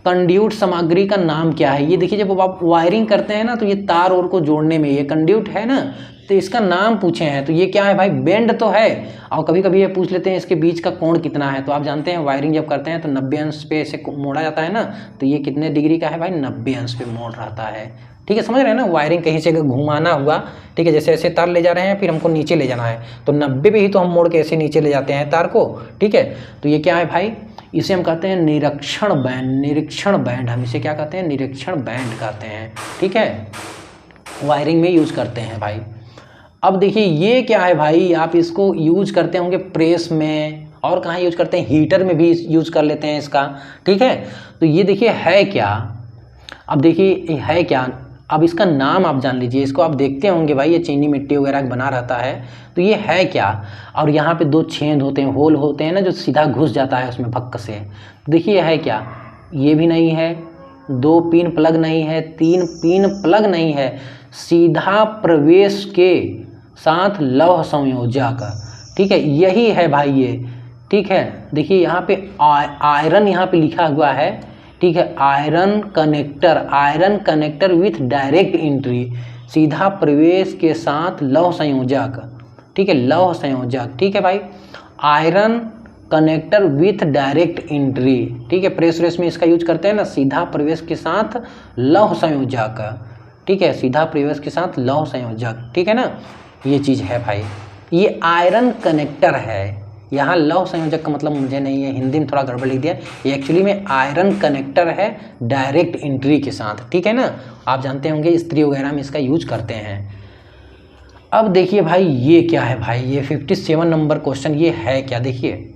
कंड्यूट सामग्री का नाम क्या है। ये देखिए जब आप वायरिंग करते हैं ना, तो ये तार और को जोड़ने में ये कंड्यूट है ना, तो इसका नाम पूछे हैं, तो ये क्या है भाई, बेंड तो है, और कभी कभी ये पूछ लेते हैं इसके बीच का कोण कितना है। तो आप जानते हैं वायरिंग जब करते हैं तो 90 अंश पे इसे मोड़ा जाता है ना, तो ये कितने डिग्री का है भाई, 90 अंश पे मोड़ रहता है, ठीक है। समझ रहे हैं ना, वायरिंग कहीं से घुमाना हुआ, ठीक है, जैसे ऐसे तार ले जा रहे हैं, फिर हमको नीचे ले जाना है, तो 90 पे ही तो हम मोड़ के ऐसे नीचे ले जाते हैं तार को, ठीक है। तो ये क्या है भाई, इसे हम कहते हैं निरीक्षण बैंड, निरीक्षण बैंड, हम इसे क्या कहते हैं, निरीक्षण बैंड कहते हैं, ठीक है, वायरिंग में यूज करते हैं भाई। अब देखिए ये क्या है भाई, आप इसको यूज करते होंगे प्रेस में, और कहाँ यूज करते हैं, हीटर में भी यूज कर लेते हैं इसका, ठीक है। तो ये देखिए है क्या, अब देखिए है क्या, अब इसका नाम आप जान लीजिए, इसको आप देखते होंगे भाई, ये चीनी मिट्टी वगैरह बना रहता है, तो ये है क्या। और यहाँ पे दो छेद होते हैं, होल होते हैं ना, जो सीधा घुस जाता है उसमें भक्क से। देखिए है क्या, ये भी नहीं है, दो पिन प्लग नहीं है, तीन पिन प्लग नहीं है, सीधा प्रवेश के साथ लौह संयोजक, ठीक है, यही है भाई ये, ठीक है। देखिए यहाँ पे आयरन यहाँ पे लिखा हुआ है, ठीक है, iron connector, iron connector with direct entry, सीधा प्रवेश के साथ लौह संयोजक, ठीक है, लौह संयोजक, ठीक है भाई, iron connector with direct entry, ठीक है, प्रेस रेस में इसका यूज करते हैं ना, सीधा प्रवेश के साथ लौह संयोजक, ठीक है, सीधा प्रवेश के साथ लौह संयोजक, ठीक है ना, ये चीज़ है भाई, ये आयरन कनेक्टर है। यहाँ लौह संयोजक का मतलब मुझे नहीं है, हिंदी में थोड़ा गड़बड़ लिख दिया, ये एक्चुअली में आयरन कनेक्टर है डायरेक्ट एंट्री के साथ, ठीक है ना, आप जानते होंगे इस्त्री वगैरह में इसका यूज करते हैं। अब देखिए भाई ये क्या है भाई, ये 57 नंबर क्वेश्चन, ये है क्या, देखिए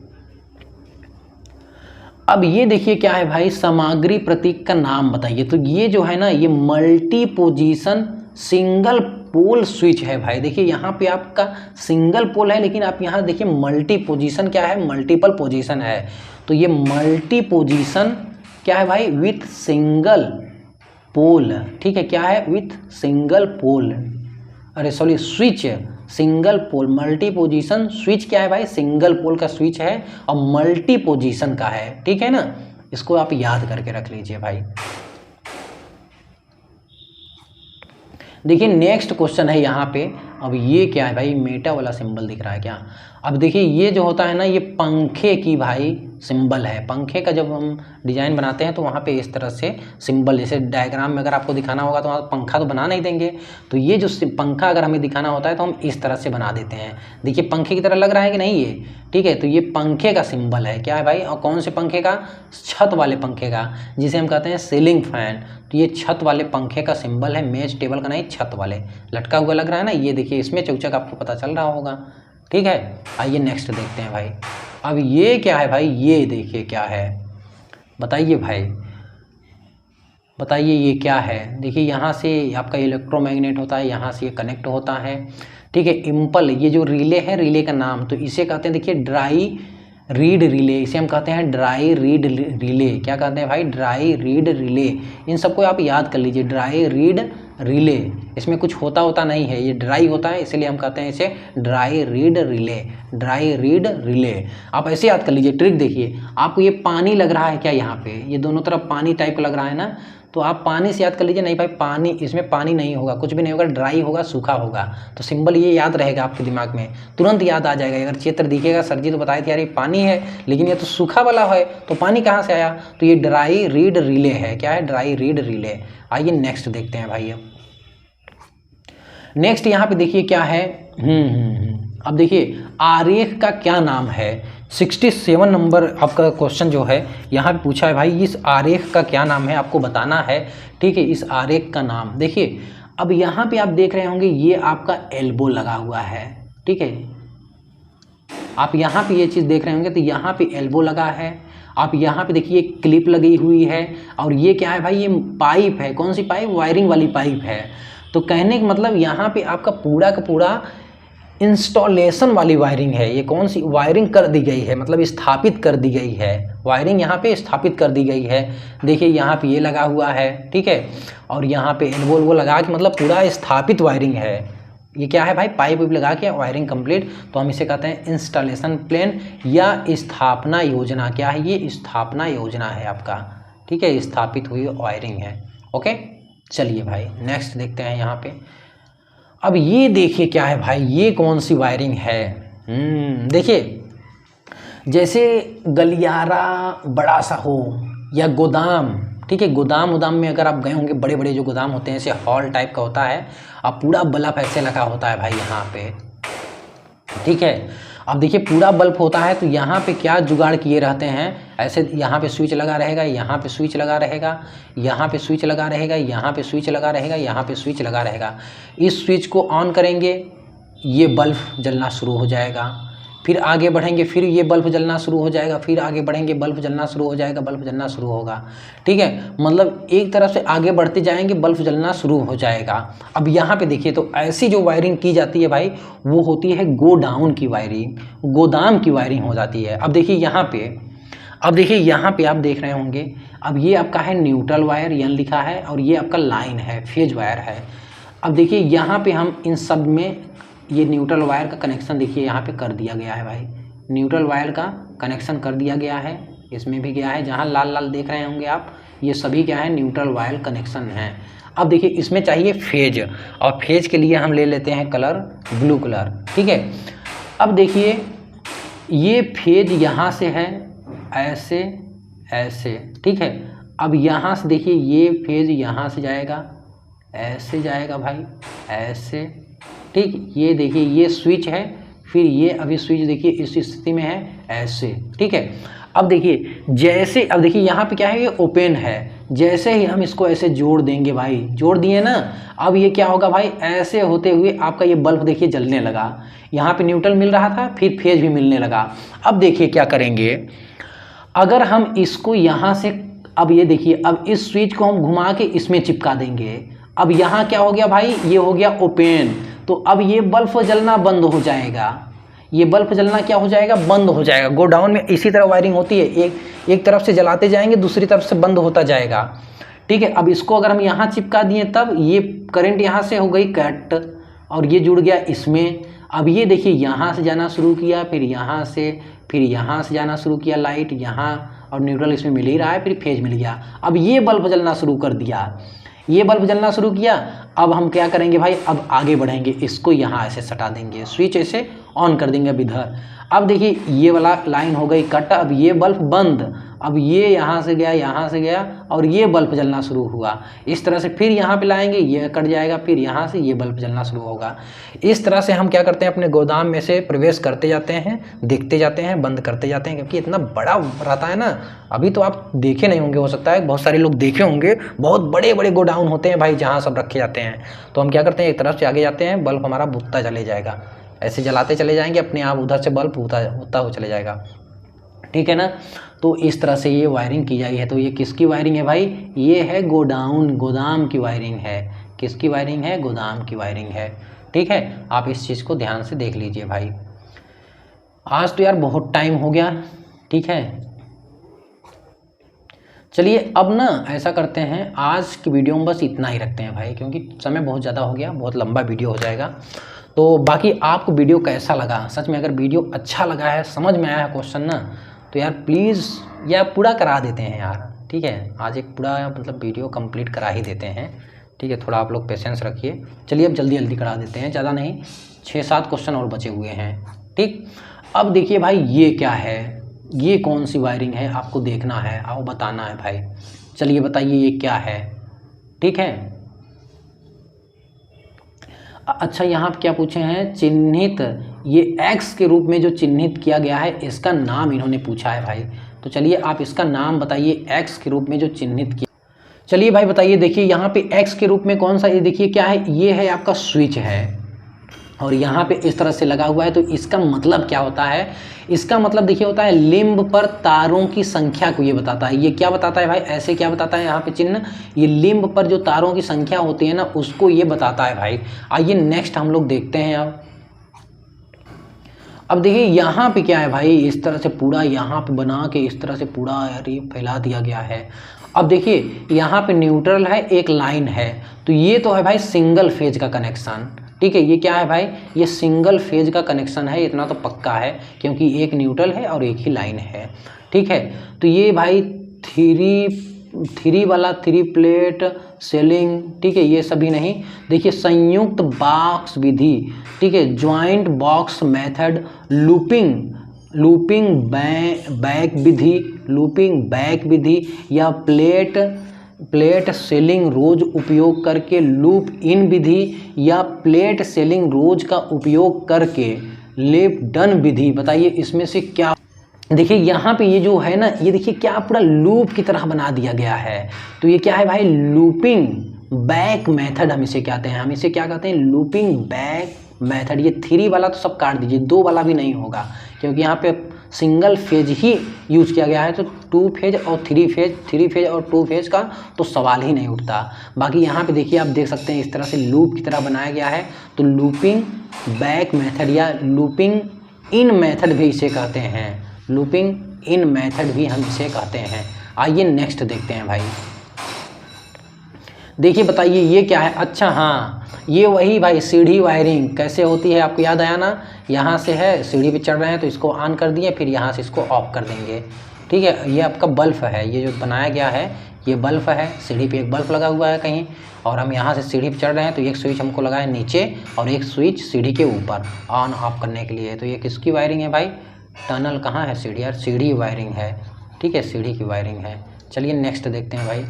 अब ये देखिए क्या है भाई, सामग्री प्रतीक का नाम बताइए। तो ये जो है ना, ये multi position single pole switch है भाई। देखिए यहाँ पे आपका सिंगल पोल है, लेकिन आप यहाँ देखिए मल्टी पोजीशन क्या है, मल्टीपल पोजीशन है। तो ये मल्टी पोजीशन क्या है भाई, विथ सिंगल पोल, ठीक है, क्या है, विथ सिंगल पोल, अरे sorry switch, single pole, multi position switch क्या है भाई, सिंगल पोल का स्विच है और मल्टी पोजीशन का है, ठीक है ना, इसको आप याद करके रख लीजिए भाई। देखिए नेक्स्ट क्वेश्चन है यहाँ पे, अब ये क्या है भाई, मेटा वाला सिंबल दिख रहा है क्या। अब देखिए ये जो होता है ना, ये पंखे की भाई सिंबल है। पंखे का जब हम डिज़ाइन बनाते हैं तो वहाँ पे इस तरह से सिंबल, जैसे डायग्राम में अगर आपको दिखाना होगा तो वहाँ पंखा तो बना नहीं देंगे, तो ये जो पंखा अगर हमें दिखाना होता है तो हम इस तरह से बना देते हैं। देखिए पंखे की तरह लग रहा है कि नहीं ये, ठीक है। तो ये पंखे का सिंबल है, क्या है भाई, और कौन से पंखे का, छत वाले पंखे का, जिसे हम कहते हैं सीलिंग फैन। तो ये छत वाले पंखे का सिंबल है, मेज टेबल का नहीं, छत वाले, लटका हुआ लग रहा है ना, ये देखिए इसमें चौचक आपको पता चल रहा होगा, ठीक है। आइए नेक्स्ट देखते हैं भाई। अब ये क्या है भाई, ये देखिए क्या है, बताइए भाई, बताइए ये क्या है। देखिए यहाँ से आपका इलेक्ट्रोमैग्नेट होता है, यहाँ से ये कनेक्ट होता है, ठीक है। इम्पल, ये जो रिले है, रिले का नाम, तो इसे कहते हैं, देखिए ड्राई रीड रिले, इसे हम कहते हैं ड्राई रीड रिले। क्या कहते हैं भाई, ड्राई रीड रिले। इन सबको आप याद कर लीजिए, ड्राई रीड रिले, इसमें कुछ होता नहीं है, ये ड्राई होता है, इसलिए हम कहते हैं इसे dry read relay, dry read relay. आप ऐसे याद कर लीजिए। ट्रिक देखिए, आपको ये पानी लग रहा है क्या, यहाँ पे ये दोनों तरफ पानी टाइप का लग रहा है ना, तो आप पानी से याद कर लीजिए, नहीं भाई पानी, इसमें पानी नहीं होगा, कुछ भी नहीं होगा, ड्राई होगा, सूखा होगा। तो सिंबल ये याद रहेगा आपके दिमाग में, तुरंत याद आ जाएगा। अगर चित्र दिखेगा, सर जी तो बताए थे यार ये पानी है, लेकिन ये तो सूखा वाला है, तो पानी कहाँ से आया, तो ये ड्राई रीड रिले है। क्या है, ड्राई रीड रिले। आइए नेक्स्ट देखते हैं भाई। अब नेक्स्ट यहाँ पे देखिए क्या है, अब देखिए आरेख का क्या नाम है। 67 नंबर आपका क्वेश्चन जो है यहाँ पे पूछा है भाई, इस आरेख का क्या नाम है, आपको बताना है, ठीक है। इस आरेख का नाम देखिए, अब यहाँ पे आप देख रहे होंगे ये आपका एल्बो लगा हुआ है, ठीक है। आप यहाँ पे ये चीज़ देख रहे होंगे, तो यहाँ पे एल्बो लगा है। आप यहाँ पे देखिए क्लिप लगी हुई है, और ये क्या है भाई, ये पाइप है। कौन सी पाइप, वायरिंग वाली पाइप है। तो कहने का मतलब यहाँ पे आपका पूरा का पूरा इंस्टॉलेशन वाली वायरिंग है। ये कौन सी वायरिंग कर दी गई है, मतलब स्थापित कर दी गई है, वायरिंग यहाँ पे स्थापित कर दी गई है। देखिए यहाँ पे ये लगा हुआ है, ठीक है, और यहाँ पे एल्बो लगा के, मतलब पूरा स्थापित वायरिंग है। ये क्या है भाई, पाइप वाइप लगा के वायरिंग कंप्लीट, तो हम इसे कहते हैं इंस्टॉलेशन प्लान या स्थापना योजना। क्या है, ये स्थापना योजना है आपका, ठीक है, स्थापित हुई वायरिंग है। ओके, चलिए भाई नेक्स्ट देखते हैं यहाँ पे। अब ये देखिए क्या है भाई, ये कौन सी वायरिंग है। देखिए जैसे गलियारा बड़ा सा हो या गोदाम, ठीक है, गोदाम उदाम में अगर आप गए होंगे, बड़े बड़े जो गोदाम होते हैं, ऐसे हॉल टाइप का होता है, अब पूरा बल्ब ऐसे लगा होता है भाई यहाँ पे, ठीक है। अब देखिए पूरा बल्ब होता है, तो यहाँ पे क्या जुगाड़ किए रहते हैं, ऐसे यहाँ पे स्विच लगा रहेगा, यहाँ पे स्विच लगा रहेगा, यहाँ पे स्विच लगा रहेगा, यहाँ पे स्विच लगा रहेगा, यहाँ पे स्विच लगा रहेगा। इस स्विच को ऑन करेंगे, ये बल्ब जलना शुरू हो जाएगा, फिर आगे बढ़ेंगे, फिर ये बल्ब जलना शुरू हो जाएगा, फिर आगे बढ़ेंगे, बल्ब जलना शुरू हो जाएगा, बल्ब जलना शुरू होगा, ठीक है। मतलब एक तरफ से आगे बढ़ते जाएंगे, बल्ब जलना शुरू हो जाएगा। अब यहाँ पे देखिए, तो ऐसी जो वायरिंग की जाती है भाई, वो होती है गोडाउन की वायरिंग, गोदाम की वायरिंग हो जाती है। अब देखिए यहाँ पे, अब देखिए यहाँ पे आप देख रहे होंगे, अब ये आपका है न्यूट्रल वायर, यन लिखा है, और ये आपका लाइन है, फेज वायर है। अब देखिए यहाँ पे हम इन सब में ये न्यूट्रल वायर का कनेक्शन देखिए यहाँ पे कर दिया गया है भाई, न्यूट्रल वायर का कनेक्शन कर दिया गया है, इसमें भी गया है, जहाँ लाल लाल देख रहे होंगे आप, ये सभी क्या है, न्यूट्रल वायर कनेक्शन है। अब देखिए इसमें चाहिए फेज, और फेज के लिए हम ले लेते हैं कलर ब्लू कलर, ठीक है। अब देखिए ये फेज यहाँ से है, ऐसे ऐसे, ठीक है। अब यहाँ से देखिए ये फेज यहाँ से जाएगा, ऐसे जाएगा भाई, ऐसे, ठीक। ये देखिए ये स्विच है, फिर ये अभी स्विच देखिए इस स्थिति में है, ऐसे, ठीक है। अब देखिए जैसे, अब देखिए यहाँ पे क्या है, ये ओपन है, जैसे ही हम इसको ऐसे जोड़ देंगे भाई, जोड़ दिए ना, अब ये क्या होगा भाई, ऐसे होते हुए आपका ये बल्ब देखिए जलने लगा। यहाँ पे न्यूट्रल मिल रहा था, फिर फेज भी मिलने लगा। अब देखिए क्या करेंगे, अगर हम इसको यहाँ से, अब ये देखिए, अब इस स्विच को हम घुमा के इसमें चिपका देंगे। अब यहाँ क्या हो गया भाई, ये हो गया ओपन, तो अब ये बल्ब जलना बंद हो जाएगा, ये बल्ब जलना क्या हो जाएगा, बंद हो जाएगा। गोडाउन में इसी तरह वायरिंग होती है, एक तरफ से जलाते जाएंगे, दूसरी तरफ से बंद होता जाएगा, ठीक है। अब इसको अगर हम यहाँ चिपका दिए, तब ये करंट यहाँ से हो गई कट, और ये जुड़ गया इसमें। अब ये देखिए यहाँ से जाना शुरू किया, फिर यहाँ से जाना शुरू किया लाइट यहाँ, और न्यूट्रल इसमें मिल ही रहा है, फिर फेज मिल गया। अब ये बल्ब जलना शुरू कर दिया, ये बल्ब जलना शुरू किया। अब हम क्या करेंगे भाई, अब आगे बढ़ेंगे, इसको यहाँ ऐसे सटा देंगे, स्विच ऐसे ऑन कर देंगे अब इधर। अब देखिए ये वाला लाइन हो गई कट, अब ये बल्ब बंद, अब ये यहाँ से गया और ये बल्ब जलना शुरू हुआ। इस तरह से फिर यहाँ पे लाएंगे, ये कट जाएगा, फिर यहाँ से ये बल्ब जलना शुरू होगा। इस तरह से हम क्या करते हैं, अपने गोदाम में से प्रवेश करते जाते हैं, देखते जाते हैं, बंद करते जाते हैं, क्योंकि इतना बड़ा रहता है ना। अभी तो आप देखे नहीं होंगे, हो सकता है बहुत सारे लोग देखे होंगे, बहुत बड़े बड़े गोडाउन होते हैं भाई जहाँ सब रखे जाते हैं। तो हम क्या करते हैं, एक तरफ से आगे जाते हैं, बल्ब हमारा बुझता चले जाएगा, ऐसे जलाते चले जाएंगे, अपने आप उधर से बल्ब बुझता हो चले जाएगा, ठीक है ना। तो इस तरह से ये वायरिंग की जाई है। तो ये किसकी वायरिंग है भाई, ये है गोदाम की वायरिंग है। किसकी वायरिंग है, गोदाम की वायरिंग है, ठीक है। आप इस चीज़ को ध्यान से देख लीजिए भाई। आज तो यार बहुत टाइम हो गया, ठीक है। चलिए अब ना ऐसा करते हैं, आज की वीडियो में बस इतना ही रखते हैं भाई, क्योंकि समय बहुत ज़्यादा हो गया, बहुत लंबा वीडियो हो जाएगा। तो बाकी आपको वीडियो कैसा लगा, सच में अगर वीडियो अच्छा लगा है, समझ में आया है क्वेश्चन ना, तो यार प्लीज़ या पूरा करा देते हैं यार, ठीक है। आज एक पूरा मतलब वीडियो कंप्लीट करा ही देते हैं, ठीक है। थोड़ा आप लोग पेशेंस रखिए। चलिए अब जल्दी जल्दी करा देते हैं, ज़्यादा नहीं, 6-7 क्वेश्चन और बचे हुए हैं, ठीक। अब देखिए भाई ये क्या है, ये कौन सी वायरिंग है, आपको देखना है, आओ बताना है भाई। चलिए बताइए ये क्या है, ठीक है। अच्छा यहाँ पे क्या पूछे हैं, चिन्हित, ये एक्स के रूप में जो चिन्हित किया गया है इसका नाम इन्होंने पूछा है भाई। तो चलिए आप इसका नाम बताइए, एक्स के रूप में जो चिन्हित किया। चलिए भाई बताइए, देखिए यहाँ पे एक्स के रूप में कौन सा, ये देखिए क्या है, ये है आपका स्विच है, और यहाँ पे इस तरह से लगा हुआ है। तो इसका मतलब क्या होता है, इसका मतलब देखिए होता है लिंब पर तारों की संख्या को ये बताता है। ये क्या बताता है भाई, ऐसे क्या बताता है यहाँ पे चिन्ह, ये लिंब पर जो तारों की संख्या होती है ना, उसको ये बताता है भाई। आइए नेक्स्ट हम लोग देखते हैं। अब देखिए यहाँ पे क्या है भाई, इस तरह से पूरा यहाँ पे बना के इस तरह से पूरा अरे फैला दिया गया है। अब देखिए यहाँ पे न्यूट्रल है, एक लाइन है, तो ये तो है भाई सिंगल फेज का कनेक्शन, ठीक है। ये क्या है भाई, ये सिंगल फेज का कनेक्शन है, इतना तो पक्का है, क्योंकि एक न्यूट्रल है और एक ही लाइन है, ठीक है। तो ये भाई थ्री वाला 3 प्लेट सेलिंग, ठीक है, ये सभी नहीं। देखिए संयुक्त बॉक्स विधि, ठीक है, joint box method, looping back विधि या प्लेट सेलिंग रोज उपयोग करके लूप इन विधि या प्लेट सेलिंग रोज का उपयोग करके लेप डन विधि। बताइए इसमें से क्या। देखिए यहाँ पे ये जो है ना, ये देखिए क्या पूरा लूप की तरह बना दिया गया है। तो ये क्या है भाई, लूपिंग बैक मेथड हम इसे कहते हैं, लूपिंग बैक मेथड। ये 3 वाला तो सब काट दीजिए, 2 वाला भी नहीं होगा, क्योंकि यहाँ पे सिंगल फेज ही यूज किया गया है। तो 2 फेज और 3 फेज और 2 फेज का तो सवाल ही नहीं उठता। बाकी यहाँ पे देखिए आप देख सकते हैं इस तरह से लूप की तरह बनाया गया है। तो लूपिंग बैक मेथड या लूपिंग इन मेथड भी इसे कहते हैं, लूपिंग इन मेथड भी हम इसे कहते हैं। आइए नेक्स्ट देखते हैं भाई। देखिए बताइए ये क्या है। अच्छा हाँ, ये वही भाई सीढ़ी वायरिंग कैसे होती है, आपको याद आया ना। यहाँ से है, सीढ़ी पे चढ़ रहे हैं तो इसको ऑन कर दिए, फिर यहाँ से इसको ऑफ कर देंगे, ठीक है। ये आपका बल्ब है, ये जो बनाया गया है ये बल्ब है। सीढ़ी पे एक बल्ब लगा हुआ है कहीं, और हम यहाँ से सीढ़ी पे चढ़ रहे हैं तो एक स्विच हमको लगा है नीचे और एक स्विच सीढ़ी के ऊपर ऑन ऑफ करने के लिए। तो ये किसकी वायरिंग है भाई, टनल कहाँ है, सीढ़ी, यार सीढ़ी वायरिंग है, ठीक है, सीढ़ी की वायरिंग है। चलिए नेक्स्ट देखते हैं भाई।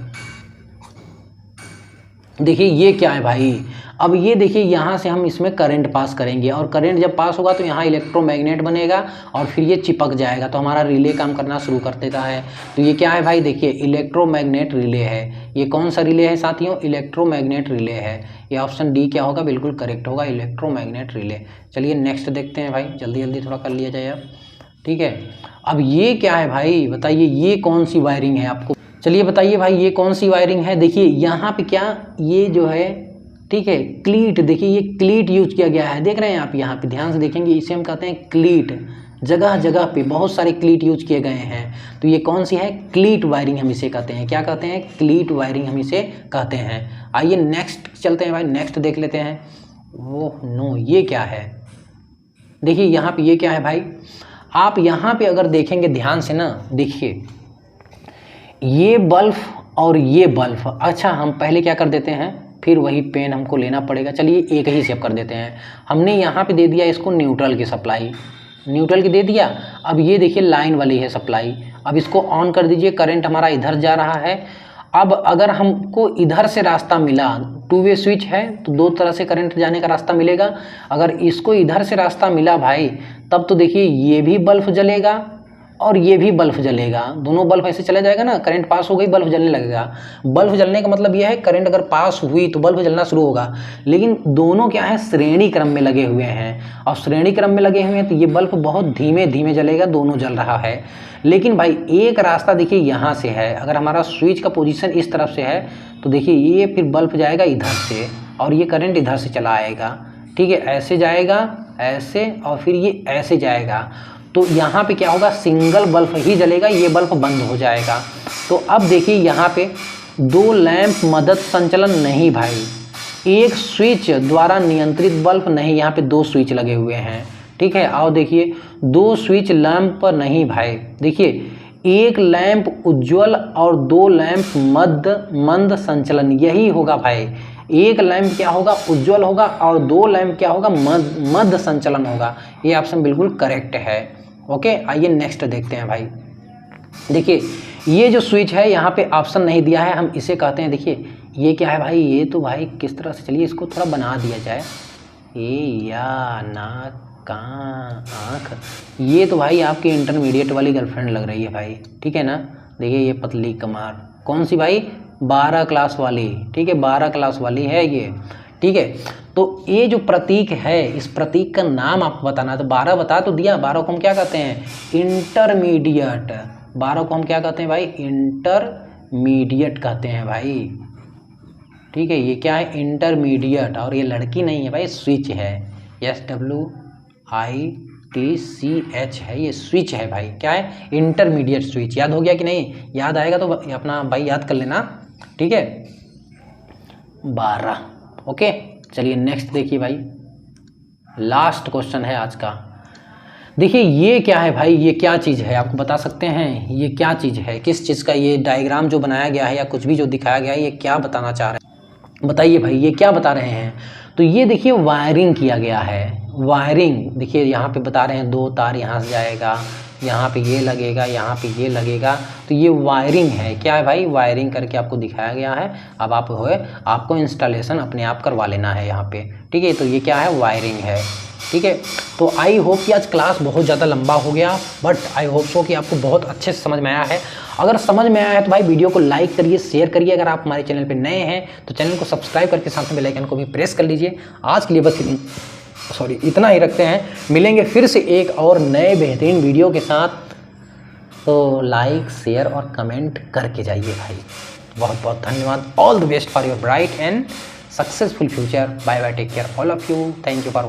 देखिए ये क्या है भाई, अब ये देखिए यहाँ से हम इसमें करंट पास करेंगे, और करंट जब पास होगा तो यहाँ इलेक्ट्रोमैग्नेट बनेगा और फिर ये चिपक जाएगा, तो हमारा रिले काम करना शुरू कर देता है। तो ये क्या है भाई, देखिए इलेक्ट्रोमैग्नेट रिले है। ये कौन सा रिले है साथियों, इलेक्ट्रोमैग्नेट रिले है। ये ऑप्शन डी क्या होगा, बिल्कुल करेक्ट होगा, इलेक्ट्रोमैग्नेट रिले। चलिए नेक्स्ट देखते हैं भाई, जल्दी जल्दी थोड़ा कर लिया जाए अब, ठीक है। अब ये क्या है भाई, बताइए ये कौन सी वायरिंग है आपको, चलिए बताइए भाई ये कौन सी वायरिंग है। देखिए यहाँ पे क्या, ये जो है, ठीक है, क्लीट, देखिए ये क्लीट यूज किया गया है, देख रहे हैं आप, यहाँ पे ध्यान से देखेंगे, इसे हम कहते हैं क्लीट। जगह जगह पे बहुत सारे क्लीट यूज किए गए हैं। तो ये कौन सी है, क्लीट वायरिंग हम इसे कहते हैं। क्या कहते हैं, क्लीट वायरिंग हम इसे कहते हैं। आइए नेक्स्ट चलते हैं भाई, नेक्स्ट देख लेते हैं। वो नो, ये क्या है, देखिए यहाँ पे ये क्या है भाई, आप यहाँ पे अगर देखेंगे ध्यान से ना, देखिए ये बल्ब और ये बल्ब। अच्छा हम पहले क्या कर देते हैं, फिर वही पेन हमको लेना पड़ेगा। चलिए एक ही सेव कर देते हैं। हमने यहाँ पे दे दिया इसको न्यूट्रल की सप्लाई, न्यूट्रल की दे दिया। अब ये देखिए लाइन वाली है सप्लाई, अब इसको ऑन कर दीजिए, करंट हमारा इधर जा रहा है। अब अगर हमको इधर से रास्ता मिला, टू वे स्विच है तो दो तरह से करंट जाने का रास्ता मिलेगा। अगर इसको इधर से रास्ता मिला भाई, तब तो देखिए ये भी बल्ब जलेगा और ये भी बल्ब जलेगा, दोनों बल्ब ऐसे चले जाएगा ना, करंट पास हो गई बल्ब जलने लगेगा। बल्ब जलने का मतलब यह है करंट अगर पास हुई तो बल्ब जलना शुरू होगा। लेकिन दोनों क्या है, श्रेणी क्रम में लगे हुए हैं, और श्रेणी क्रम में लगे हुए हैं तो ये बल्ब बहुत धीमे धीमे जलेगा, दोनों जल रहा है। लेकिन भाई एक रास्ता देखिए यहाँ से है, अगर हमारा स्विच का पोजीशन इस तरफ से है तो देखिए ये फिर बल्ब जाएगा इधर से और ये करंट इधर से चला आएगा, ठीक है, ऐसे जाएगा ऐसे और फिर ये ऐसे जाएगा। तो यहाँ पे क्या होगा, सिंगल बल्ब ही जलेगा, ये बल्ब बंद हो जाएगा। तो अब देखिए यहाँ पे दो लैंप मदद संचलन नहीं भाई, एक स्विच द्वारा नियंत्रित बल्ब नहीं, यहाँ पे दो स्विच लगे हुए हैं, ठीक है। आओ देखिए दो स्विच लैंप पर नहीं भाई, देखिए एक लैंप उज्ज्वल और दो लैंप मंद संचलन, यही होगा भाई। एक लैंप क्या होगा, उज्ज्वल होगा, और दो लैंप क्या होगा, मध्य संचलन होगा। ये ऑप्शन बिल्कुल करेक्ट है। ओके, आइए नेक्स्ट देखते हैं भाई। देखिए ये जो स्विच है यहाँ पे ऑप्शन नहीं दिया है, हम इसे कहते हैं, देखिए ये क्या है भाई, ये तो भाई किस तरह से, चलिए इसको थोड़ा बना दिया जाए, ये या नाक कान आँख, ये तो भाई आपकी इंटरमीडिएट वाली गर्लफ्रेंड लग रही है भाई, ठीक है ना। देखिए ये पतली कमर, कौन सी भाई, 12 क्लास वाली, ठीक है 12 क्लास वाली है ये, ठीक है। तो ये जो प्रतीक है, इस प्रतीक का नाम आपको बताना, तो 12 बता तो दिया, 12 को हम क्या कहते हैं, इंटरमीडिएट। 12 को हम क्या कहते हैं भाई, इंटरमीडिएट कहते हैं भाई, ठीक है। ये क्या है, इंटरमीडिएट, और ये लड़की नहीं है भाई, स्विच है, SWITCH है, ये स्विच है भाई, क्या है, इंटरमीडिएट स्विच। याद हो गया कि नहीं, याद आएगा तो अपना भाई याद कर लेना, ठीक है। 12, ओके। चलिए नेक्स्ट देखिए भाई, लास्ट क्वेश्चन है आज का। देखिए ये क्या है भाई, ये क्या चीज़ है, आपको बता सकते हैं ये क्या चीज़ है, किस चीज़ का ये डायग्राम जो बनाया गया है या कुछ भी जो दिखाया गया है, ये क्या बताना चाह रहे हैं, बताइए भाई ये क्या बता रहे हैं। तो ये देखिए वायरिंग किया गया है, वायरिंग देखिए यहाँ पे बता रहे हैं, दो तार यहाँ से जाएगा, यहाँ पे ये लगेगा, यहाँ पे ये लगेगा, तो ये वायरिंग है, क्या है भाई, वायरिंग करके आपको दिखाया गया है। अब आपको इंस्टॉलेशन अपने आप करवा लेना है यहाँ पे, ठीक है। तो ये क्या है, वायरिंग है, ठीक है। तो आई होप कि आज क्लास बहुत ज़्यादा लंबा हो गया, बट आई होप सो कि आपको बहुत अच्छे से समझ में आया है। अगर समझ में आया है तो भाई वीडियो को लाइक करिए, शेयर करिए। अगर आप हमारे चैनल पे नए हैं तो चैनल को सब्सक्राइब करके साथ में बेल आइकन को भी प्रेस कर लीजिए। आज के लिए बस इतना ही रखते हैं, मिलेंगे फिर से एक और नए बेहतरीन वीडियो के साथ। तो लाइक शेयर और कमेंट करके जाइए भाई। बहुत बहुत धन्यवाद। All the best for your bright and successful future. Bye bye, take care all of you, thank you for